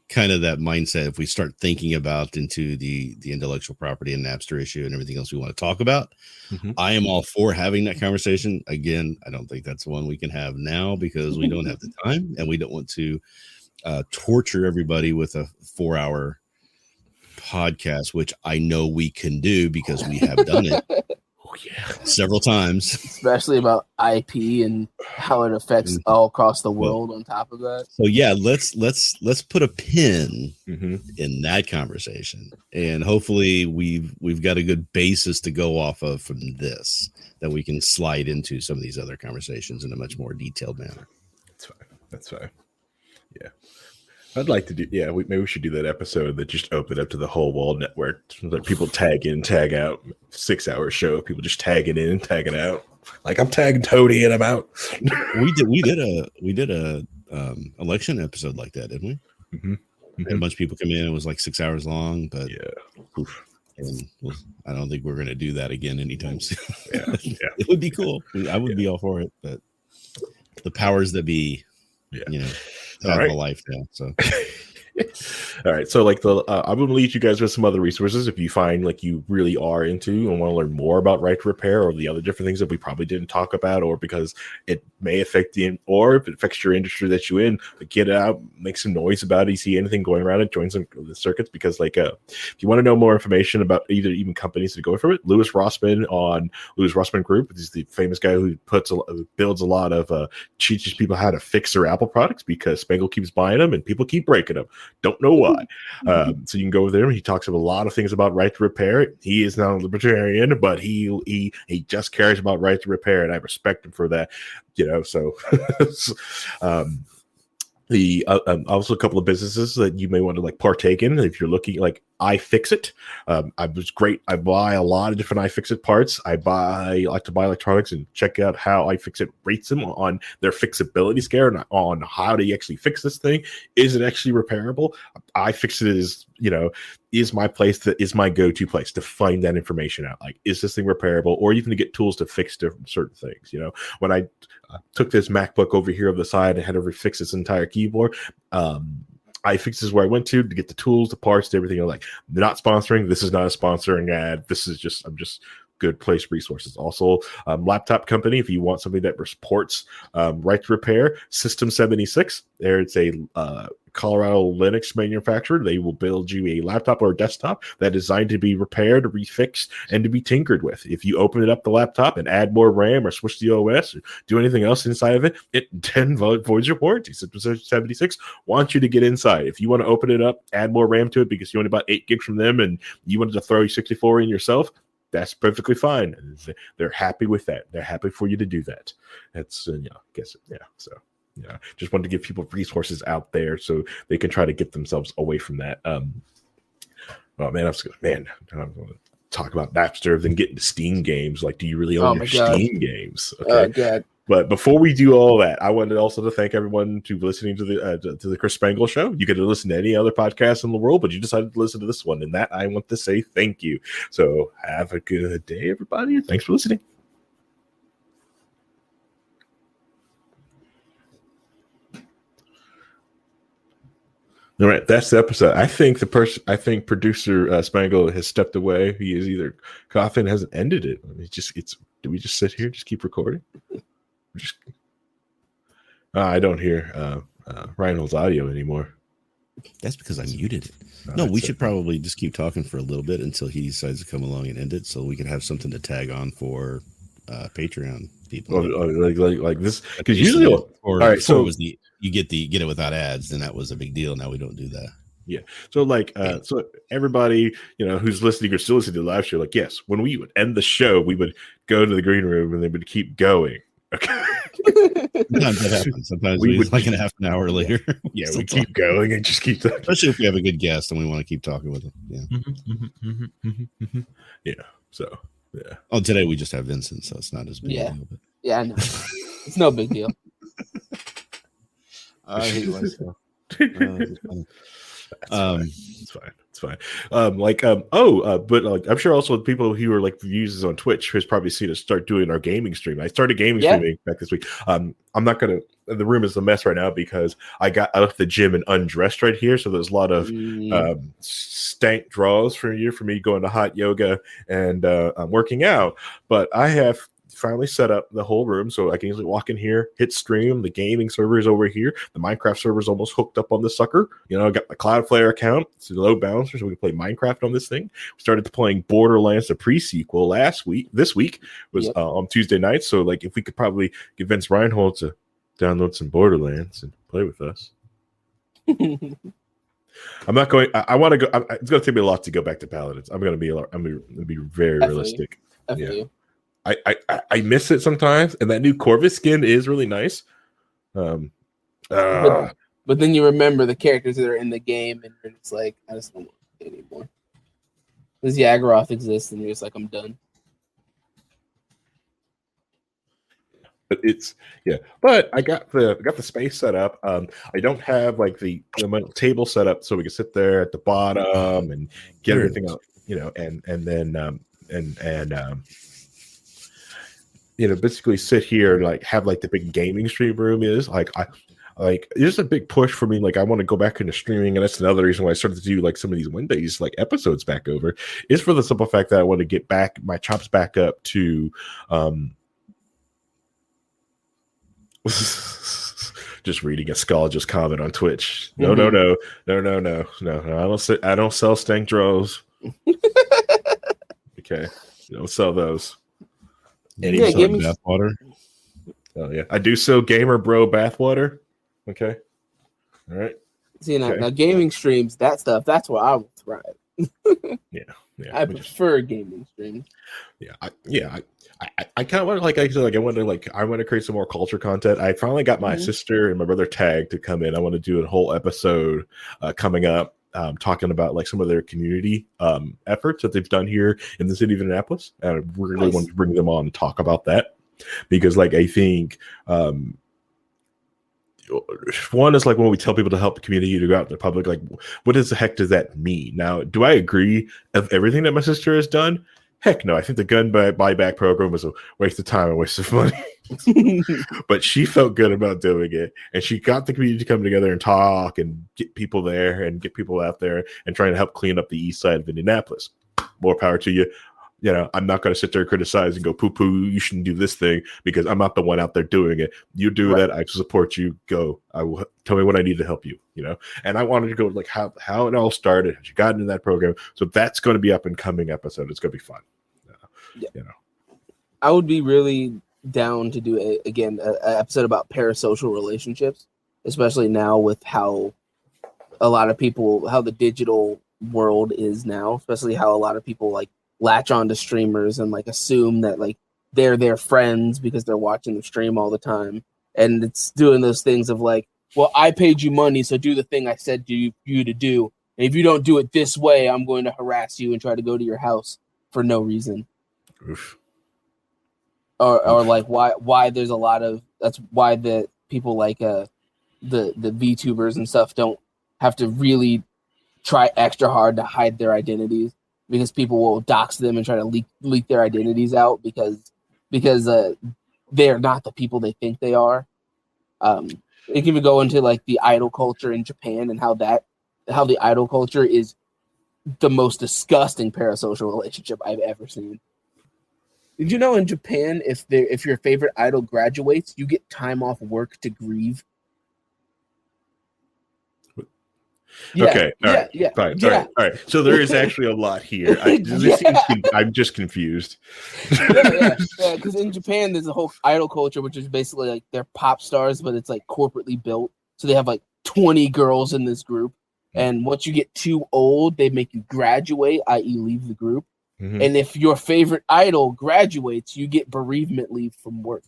kind of that mindset. If we start thinking about into the intellectual property and Napster issue and everything else we want to talk about, I am all for having that conversation. Again, I don't think that's one we can have now because we don't have the time and we don't want to torture everybody with a 4-hour podcast, which I know we can do because we have done it several times, especially about IP and how it affects all across the world. On top of that, so yeah, let's put a pin in that conversation, and hopefully we've got a good basis to go off of from this that we can slide into some of these other conversations in a much more detailed manner. That's fine. Yeah. I'd like to do, maybe we should do that episode that just opened up to the whole wall network. Let people tag in, tag out. 6-hour show. People just tagging in, tagging out. Like I'm tagging Toady and I'm out. we did a election episode like that, didn't we? And a bunch of people come in. It was like 6 hours long, but and I don't think we're going to do that again anytime soon. It would be cool. I would be all for it, but the powers that be, have a life now. So all right, so like I'm going to lead you guys with some other resources if you find like you really are into and want to learn more about right to repair or the other different things that we probably didn't talk about, or because it may affect or if it affects your industry that you're in, get out, make some noise about it. You see anything going around it, join some of the circuits, because like if you want to know more information about even companies that go for it, Louis Rossman on Louis Rossman Group, he's the famous guy who builds a lot of teaches people how to fix their Apple products because Spangle keeps buying them and people keep breaking them. Don't know why. So you can go over there. He talks about a lot of things about right to repair. He is not a libertarian, but he just cares about right to repair, and I respect him for that. So the also a couple of businesses that you may want to like partake in if you're looking, like iFixit. I was great. I buy a lot of different iFixit parts. I like to buy electronics and check out how iFixit rates them on their fixability scale and on how to actually fix this thing. Is it actually repairable? iFixit is my place, that is my go-to place to find that information out. Like, is this thing repairable, or even to get tools to fix certain things. When I took this MacBook over here on the side and had to fix its entire keyboard, iFixit is where I went to get the tools, the parts, everything. I'm like, they're not sponsoring. This is not a sponsoring ad. This is just, I'm just good place resources. Also, laptop company, if you want something that supports right to repair, System 76. There, it's a Colorado Linux manufacturer. They will build you a laptop or a desktop that is designed to be repaired, refixed, and to be tinkered with. If you open it up, the laptop, and add more RAM or switch the OS or do anything else inside of it, it then voids your warranty. System 76 wants you to get inside. If you want to open it up, add more RAM to it because you only bought 8 gigs from them and you wanted to throw 64 in yourself, that's perfectly fine. They're happy with that. They're happy for you to do that. That's So just wanted to give people resources out there so they can try to get themselves away from that. I'm going to talk about Napster, then get into Steam games. Like, do you really own your Steam games? Okay. God. But before we do all that, I wanted also to thank everyone to listening to the Chris Spangle Show. You could listen to any other podcast in the world, but you decided to listen to this one, and that I want to say thank you. So have a good day, everybody. Thanks for listening. All right, that's the episode. I think producer Spangle has stepped away. He is either coughing, hasn't ended it. Do we just sit here, just keep recording? I don't hear Rhinehold's audio anymore. That's because I muted it. No, we should probably just keep talking for a little bit until he decides to come along and end it, so we can have something to tag on for Patreon people. Like this, because usually, all right. So it was you get it without ads, then that was a big deal. Now we don't do that. Yeah. So so everybody, who's listening or still listening to the live show, like, yes, when we would end the show, we would go to the green room and they would keep going. Okay. Sometimes that happens. Sometimes we would like a half an hour later. Yeah, we keep going and just keep talking. Especially if we have a good guest and we want to keep talking with them. Yeah. Yeah. So yeah. Oh, today we just have Vincent, so it's not as big a deal. But... Yeah, I know. It's no big deal. I hate myself. It's fine. But I'm sure also people who are like users on Twitch has probably seen us start doing our gaming stream. I started gaming streaming back this week. I'm not gonna the room is a mess right now because I got out of the gym and undressed right here. So there's a lot of stank draws for me going to hot yoga and I'm working out. But I have finally set up the whole room so I can easily walk in here, hit stream. The gaming server is over here. The Minecraft server is almost hooked up on the sucker. You know, I got my Cloudflare account. It's a load balancer, so we can play Minecraft on this thing. We started playing Borderlands, the pre-sequel this week was on Tuesday night. So like, if we could probably get Vince Rhinehold to download some Borderlands and play with us. I'm not going. I want to go. It's going to take me a lot to go back to Paladins. I'm going to be very realistic. Yeah. I miss it sometimes, and that new Corvus skin is really nice. But then you remember the characters that are in the game, and it's like, I just don't want to play anymore. Because Yaggroth exists, and you're just like, I'm done. But But I got the space set up. I don't have like the table set up so we can sit there at the bottom and get everything out, you know, and then you know, basically sit here and like have like the big gaming stream room is like it's a big push for me. Like I want to go back into streaming, and that's another reason why I started to do like some of these Wednesdays like episodes back over, is for the simple fact that I want to get back my chops back up to just reading a Skull comment on Twitch. No. I don't sell stank droves. Okay, you don't sell those. Bathwater. Oh yeah, I do sell Gamer Bro bathwater. Okay, all right. See now gaming streams, that stuff. That's where I would thrive. Yeah. I prefer gaming streams. I kind of want to, like I said, like I want to create some more culture content. I finally got my sister and my brother tagged to come in. I want to do a whole episode coming up, talking about like some of their community efforts that they've done here in the city of Indianapolis. And I really want to bring them on and talk about that, because like I think one is like when we tell people to help the community to go out in the public, like what the heck does that mean? Now, do I agree of everything that my sister has done? Heck no. I think the gun buyback program was a waste of time and waste of money. But she felt good about doing it, and she got the community to come together and talk and get people there and get people out there and trying to help clean up the east side of Indianapolis. More power to you. You know, I'm not going to sit there and criticize and go poo-poo, you shouldn't do this thing, because I'm not the one out there doing it. You do that, I support you. Go. Tell me what I need to help you, you know? And I wanted to go like how it all started, how you got into that program. So that's going to be up and coming episode. It's going to be fun. You know, I would be really down to do an episode about parasocial relationships, especially now with how the digital world is now, especially how a lot of people like latch on to streamers and like assume that like they're their friends because they're watching the stream all the time. And it's doing those things of like, well, I paid you money, so do the thing I said to you to do. And if you don't do it this way, I'm going to harass you and try to go to your house for no reason. Oof. Or like why there's a lot of, that's why the people like the VTubers and stuff don't have to really try extra hard to hide their identities, because people will dox them and try to leak their identities out because they're not the people they think they are. It can even go into like the idol culture in Japan and how the idol culture is the most disgusting parasocial relationship I've ever seen. Did you know in Japan, if your favorite idol graduates, you get time off work to grieve? Yeah, okay. All right. Fine. Yeah. All right. So there is actually a lot here. I'm just confused. Yeah. Because in Japan, there's a whole idol culture, which is basically like they're pop stars, but it's like corporately built. So they have like 20 girls in this group. And once you get too old, they make you graduate, i.e. leave the group. Mm-hmm. And if your favorite idol graduates, you get bereavement leave from work.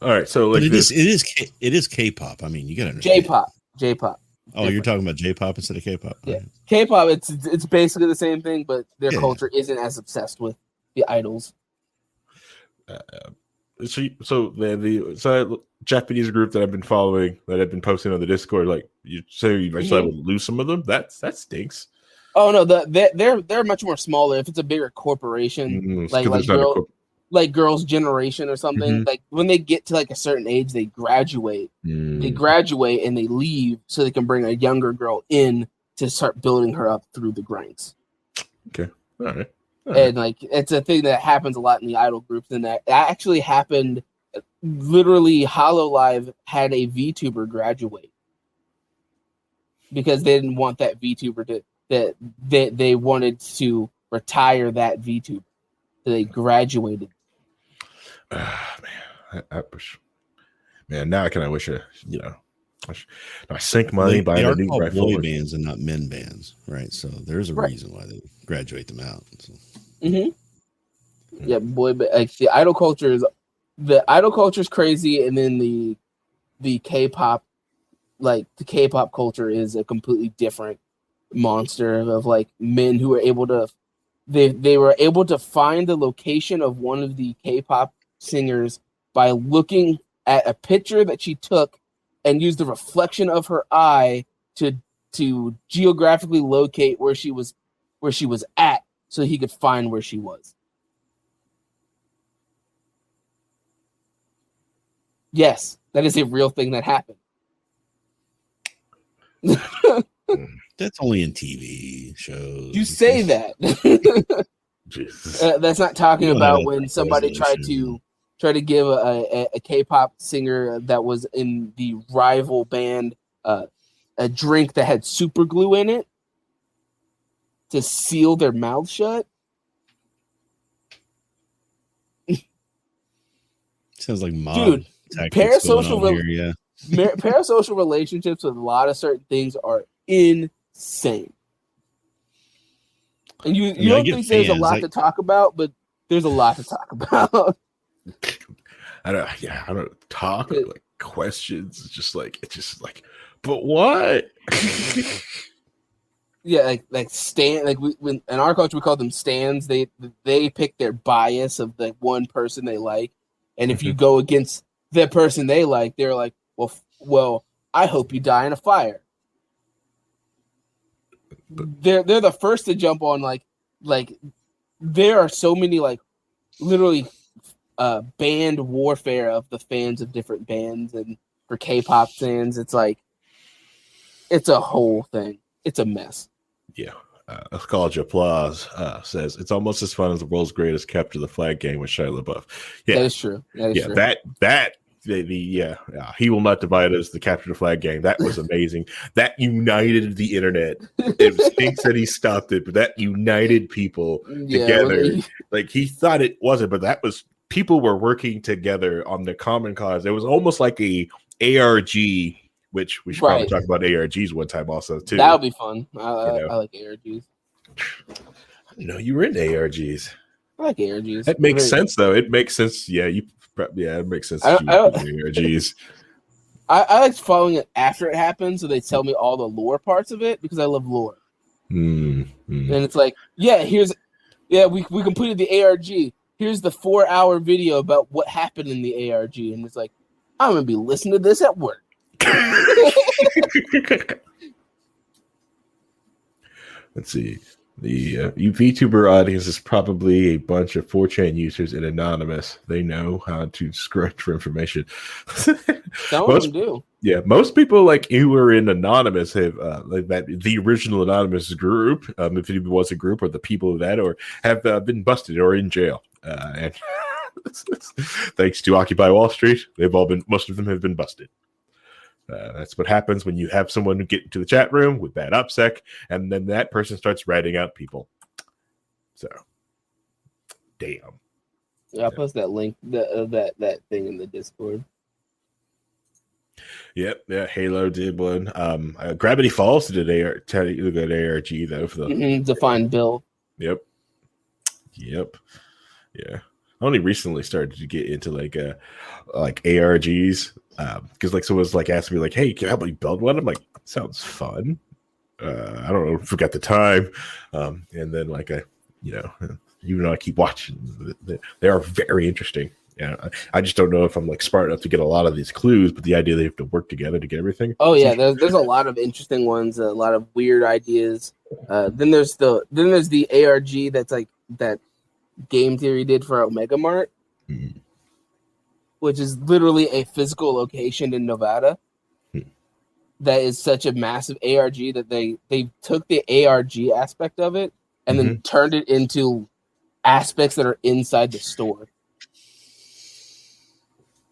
All right. So like it is K-pop. I mean, you gotta understand. J-pop. Oh, different. You're talking about J-pop instead of K-pop? Yeah. Okay. K-pop, it's basically the same thing, but their culture isn't as obsessed with the idols. So the Japanese group that I've been following, that I've been posting on the Discord, like you say, you might lose some of them. That stinks. Oh no, they're much more smaller. If it's a bigger corporation, like like Girls' Generation or something. Like when they get to like a certain age, they graduate. They graduate and they leave so they can bring a younger girl in to start building her up through the ranks. Okay. All right. And like it's a thing that happens a lot in the idol groups, and that actually happened. Literally, HoloLive had a VTuber graduate because they didn't want that VTuber that they wanted to retire that VTuber, so they graduated. Man, now I wish I sink money buying a new rifle. Boy bands and not men bands, right? So there's a reason why they graduate them out. So. Yeah, boy, but like the idol culture is crazy, and then the K-pop, like the K-pop culture is a completely different monster of like men who are able to they were able to find the location of one of the K-pop singers by looking at a picture that she took and use the reflection of her eye to geographically locate where she was at, so he could find where she was. Yes, that is a real thing that happened. That's only in TV shows. You say that. Jesus. That's not talking about when somebody tried to give a K-pop singer that was in the rival band a drink that had super glue in it to seal their mouth shut. Sounds like mob. Dude, parasocial parasocial relationships with a lot of certain things are insane. And you don't think there's a lot to talk about, but there's a lot to talk about. I don't talk like questions. It's just like, but what? Yeah, like stand, like when in our culture we call them stands. They pick their bias of the one person they like, and if you go against the person they like, they're like, well, I hope you die in a fire. They're the first to jump on like there are so many like literally band warfare of the fans of different bands, and for K-pop fans, it's like it's a whole thing. It's a mess. Yeah. College Applause says it's almost as fun as the world's greatest capture the flag game with Shia LaBeouf. Yeah, that is true. True. He will not divide us. The capture the flag game, that was amazing. That united the internet. It stinks that he stopped it, but that united people together. Like he thought it wasn't, but that was people were working together on the common cause. It was almost like a ARG. Which we should probably talk about ARGs one time also too. That would be fun. I like ARGs. I didn't know you were into ARGs. I like ARGs. That makes sense though. It makes sense. Yeah, it makes sense. ARGs. I like following it after it happens, so they tell me all the lore parts of it because I love lore. And it's like, we completed the ARG. Here's the 4-hour video about what happened in the ARG, and it's like, I'm gonna be listening to this at work. Let's see. The VTuber audience is probably a bunch of 4chan users and anonymous. They know how to scratch for information. Some of them do. Yeah, most people like who are in anonymous have like that the original anonymous group, if it was a group, or the people of that, or have been busted or in jail. And thanks to Occupy Wall Street, most of them have been busted. That's what happens when you have someone get into the chat room with bad OPSEC, and then that person starts ratting out people. So, damn. Yeah, I'll post that link, that thing in the Discord. Yep, yeah. Halo did one. Gravity Falls did ARG though for the defined bill. Yep. Yeah. I only recently started to get into like ARGs. Because like someone was like asking me like, hey, can I help you build one? I'm like, sounds fun. I don't know, forgot the time. And then like I keep watching. They are very interesting. Yeah, I just don't know if I'm like smart enough to get a lot of these clues, but the idea they have to work together to get everything. Oh yeah, there's a lot of interesting ones, a lot of weird ideas. Then there's the ARG that's like that Game Theory did for Omega Mart, Mhm. which is literally a physical location in Nevada. That is such a massive ARG that they took the ARG aspect of it and then turned it into aspects that are inside the store.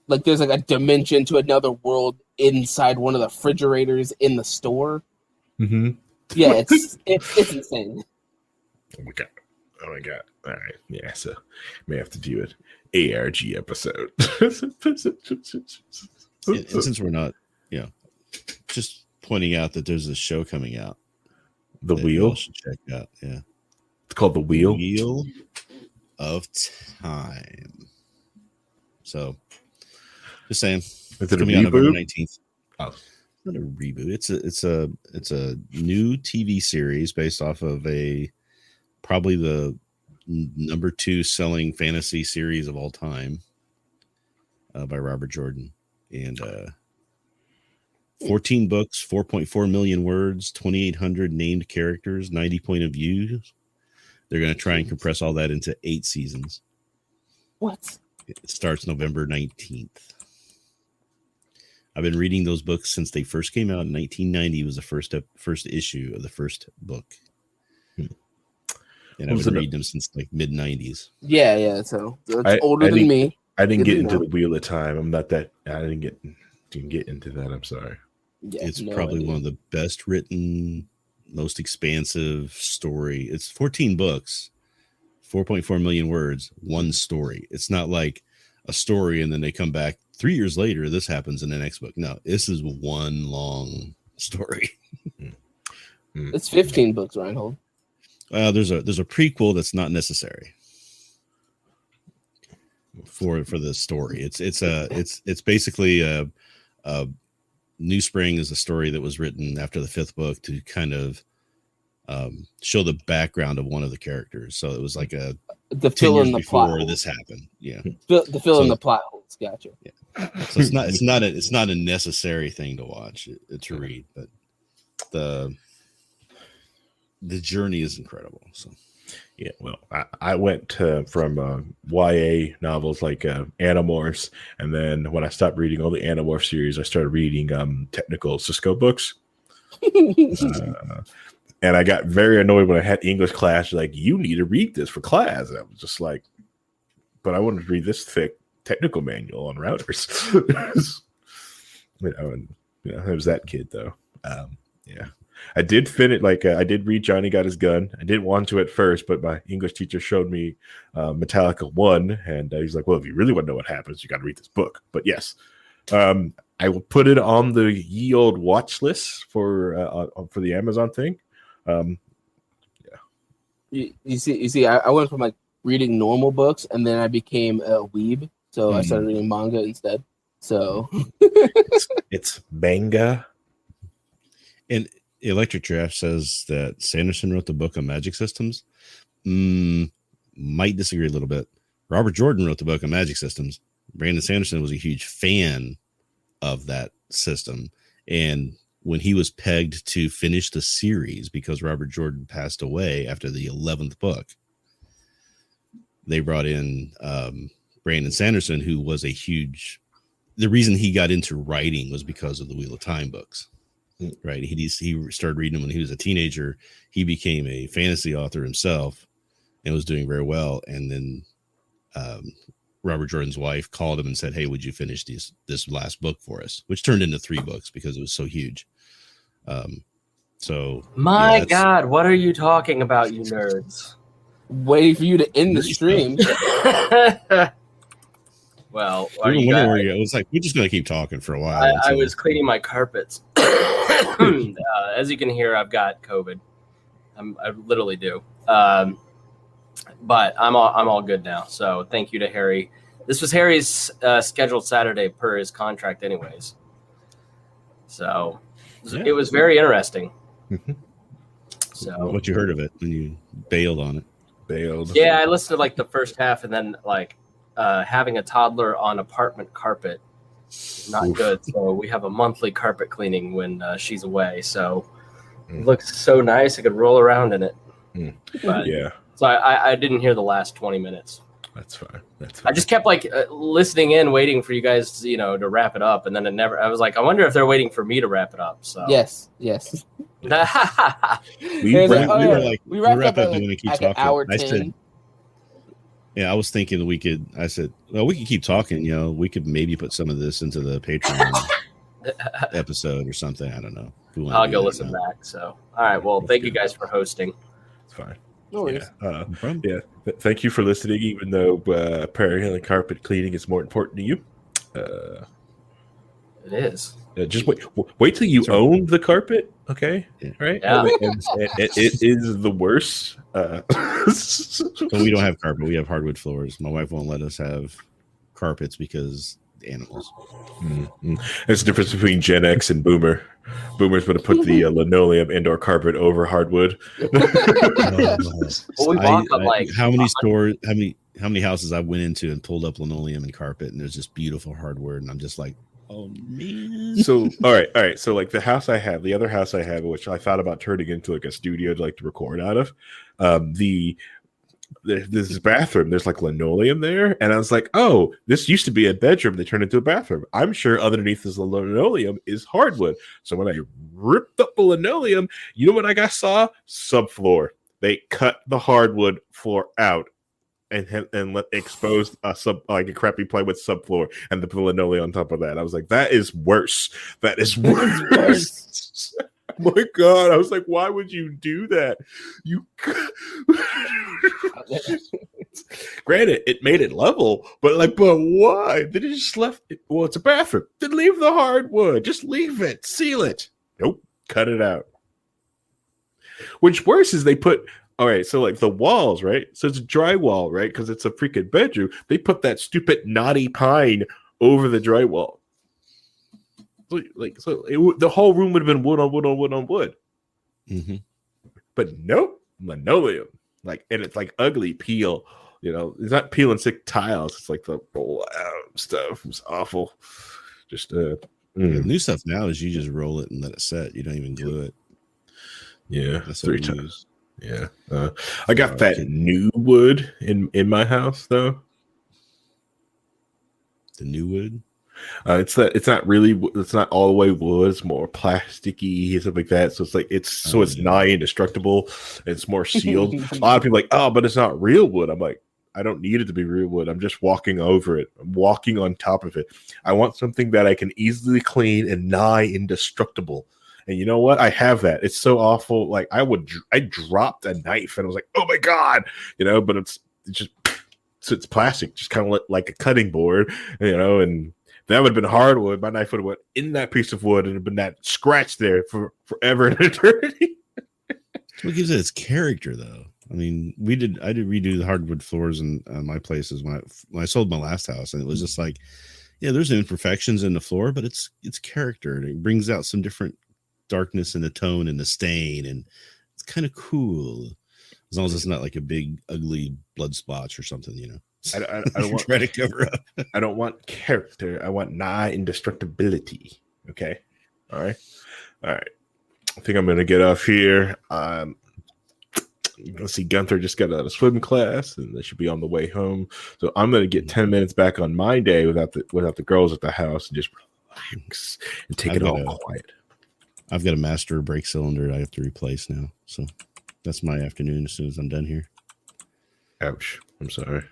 Like there's like a dimension to another world inside one of the refrigerators in the store. Mm-hmm. Yeah, it's insane. Oh my god. Oh my god. All right. Yeah, so may have to do an ARG episode. And since we're not, just pointing out that there's a show coming out. The that Wheel? You all should check out. Yeah. It's called The Wheel? Wheel of Time. So, just saying. Is it a coming out November reboot? 19th. Oh. It's not a reboot. It's a new TV series based off of probably the number 2 selling fantasy series of all time by Robert Jordan. And 14 books, 4.4 million words, 2,800 named characters, 90 point of views. They're going to try and compress all that into 8 seasons. What? It starts November 19th. I've been reading those books since they first came out in 1990. Was the first issue of the first book. And I've been reading them since like mid-90s. Yeah. So it's older than me. I didn't get into the Wheel of Time. I'm not that. I didn't get into that. I'm sorry. Yeah, it's probably one of the best written, most expansive story. It's 14 books, 4.4 million words, one story. It's not like a story and then they come back 3 years later. This happens in the next book. No, this is one long story. It's 15 books, Rhinehold. There's a prequel that's not necessary for the story. It's basically a New Spring is a story that was written after the 5th book to kind of show the background of one of the characters. So it was like the fill in the plot before this happened. Yeah, the fill in the plot holes. Gotcha. Yeah. So it's not a necessary thing to watch to read, but the journey is incredible. So. Yeah, well, I went from YA novels like Animorphs, and then when I stopped reading all the Animorph series, I started reading technical Cisco books. And I got very annoyed when I had English class, like, you need to read this for class. And I was just like, but I wanted to read this thick technical manual on routers. It was that kid, though. Yeah. I did finish, I did read Johnny Got His Gun. I didn't want to at first, but my English teacher showed me Metallica 1, and he's like, well, if you really want to know what happens, you got to read this book. But yes, I will put it on the ye old watch list for the Amazon thing. Yeah. You see, I went from like reading normal books, and then I became a weeb, so I started reading manga instead. So it's manga. And Electric Draft says that Sanderson wrote the book on magic systems. Might disagree a little bit. Robert Jordan wrote the book on magic systems. Brandon Sanderson was a huge fan of that system. And when he was pegged to finish the series, because Robert Jordan passed away after the 11th book, they brought in Brandon Sanderson, who was the reason he got into writing was because of the Wheel of Time books. Right. He started reading them when he was a teenager. He became a fantasy author himself and was doing very well. And then Robert Jordan's wife called him and said, hey, would you finish this last book for us? Which turned into 3 books because it was so huge. My God, what are you talking about, you nerds? Waiting for you to end the stream. Well, it was like, we're just going to keep talking for a while. I was cleaning my carpets. As you can hear, I've got COVID. I literally do. But I'm all good now. So thank you to Harry. This was Harry's scheduled Saturday per his contract anyways. So it was very interesting. So what you heard of it when you bailed on it? Yeah, I listened to like the first half, and then like having a toddler on apartment carpet is not good. So we have a monthly carpet cleaning when she's away. So it looks so nice. I could roll around in it. But, yeah. So I didn't hear the last 20 minutes. That's fine. I just kept like listening in, waiting for you guys, to wrap it up, and then I was like, I wonder if they're waiting for me to wrap it up. So Yes. We There's were like, oh, yeah, like, we wrapped up at going to keep like talking. an hour I 10. said, yeah, I was thinking I said, well, we could keep talking. We could maybe put some of this into the Patreon episode or something. I don't know. I'll go listen back. So, all right. Well, thank you guys for hosting. It's fine. No worries. Yeah. Thank you for listening, even though apparently carpet cleaning is more important to you. It is. Just wait till you own the carpet, okay? Yeah. Right? Yeah. It is the worst. But we don't have carpet. We have hardwood floors. My wife won't let us have carpets because animals. Mm-hmm. There's a difference between Gen X and Boomer. Boomers would have put the linoleum indoor carpet over hardwood. Well, we walk up like how many stores? How many houses I went into and pulled up linoleum and carpet, and there's just beautiful hardwood, and I'm just like, oh man. So all right. So like the other house I have, which I thought about turning into like a studio to record out of, this bathroom, there's like linoleum there, and I was like, oh, this used to be a bedroom, they turned into a bathroom. I'm sure underneath this linoleum is hardwood. So when I ripped up the linoleum, you know what I saw? Subfloor. They cut the hardwood floor out and exposed like a crappy plywood subfloor and the linoleum on top of that. I was like, that is worse. That is worse. My God, I was like, why would you do that? Granted, it made it level, but why? They just left it. Well, it's a bathroom. Then leave the hardwood. Just leave it. Seal it. Nope. Cut it out. Which worse is they put, all right, so like the walls, right? So it's drywall, right? Because it's a freaking bedroom. They put that stupid knotty pine over the drywall. The whole room would have been wood on wood on wood on wood. Mm-hmm. But nope, linoleum. And it's like ugly peel. It's not peel and stick tiles. It's like the roll out stuff. It's awful. Just The new stuff now is you just roll it and let it set. You don't even glue it. Yeah, that's 3 times. Yeah, I got that new wood in my house though. The new wood. It's not all the way wood. It's more plasticky and stuff like that. So it's nigh indestructible. It's more sealed. A lot of people are like, oh, but it's not real wood. I'm like, I don't need it to be real wood. I'm just walking over it. I'm walking on top of it. I want something that I can easily clean and nigh indestructible. And you know what? I have that. It's so awful. Like I dropped a knife and I was like, oh my God, but it's plastic, just kind of like a cutting board, and that would have been hardwood. My knife would have went in that piece of wood and have been that scratch there for forever and eternity. What gives it its character, though? I mean, I did redo the hardwood floors in my places when I sold my last house, and it was just like, yeah, there's imperfections in the floor, but it's character, and it brings out some different darkness in the tone and the stain, and it's kind of cool as long as it's not like a big ugly blood splotch or something, I don't want try to cover up. I don't want character. I want nigh indestructibility. Okay. All right. I think I'm gonna get off here. Let's see. Gunther just got out of swim class, and they should be on the way home. So I'm gonna get 10 minutes back on my day without the girls at the house and just relax and take it all quiet. I've got a master brake cylinder I have to replace now, so that's my afternoon as soon as I'm done here. Ouch! I'm sorry.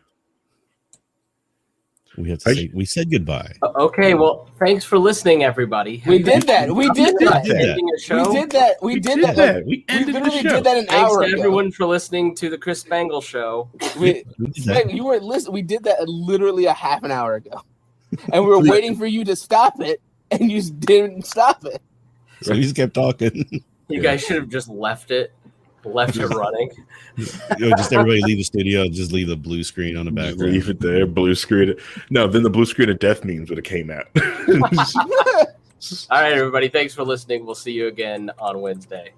We said goodbye. Okay, well, thanks for listening, everybody. We did that. We did that. We did that. We literally did that an Thanks hour to ago. everyone for listening to the Chris Spangle Show. You weren't listening. We did that literally a half an hour ago, and we were waiting for you to stop it, and you didn't stop it. So he just kept talking. You guys should have just left it running. Just everybody leave the studio. Just leave the blue screen on the background. Leave it there. Blue screen. No, then the blue screen of death memes would have came out. All right, everybody. Thanks for listening. We'll see you again on Wednesday.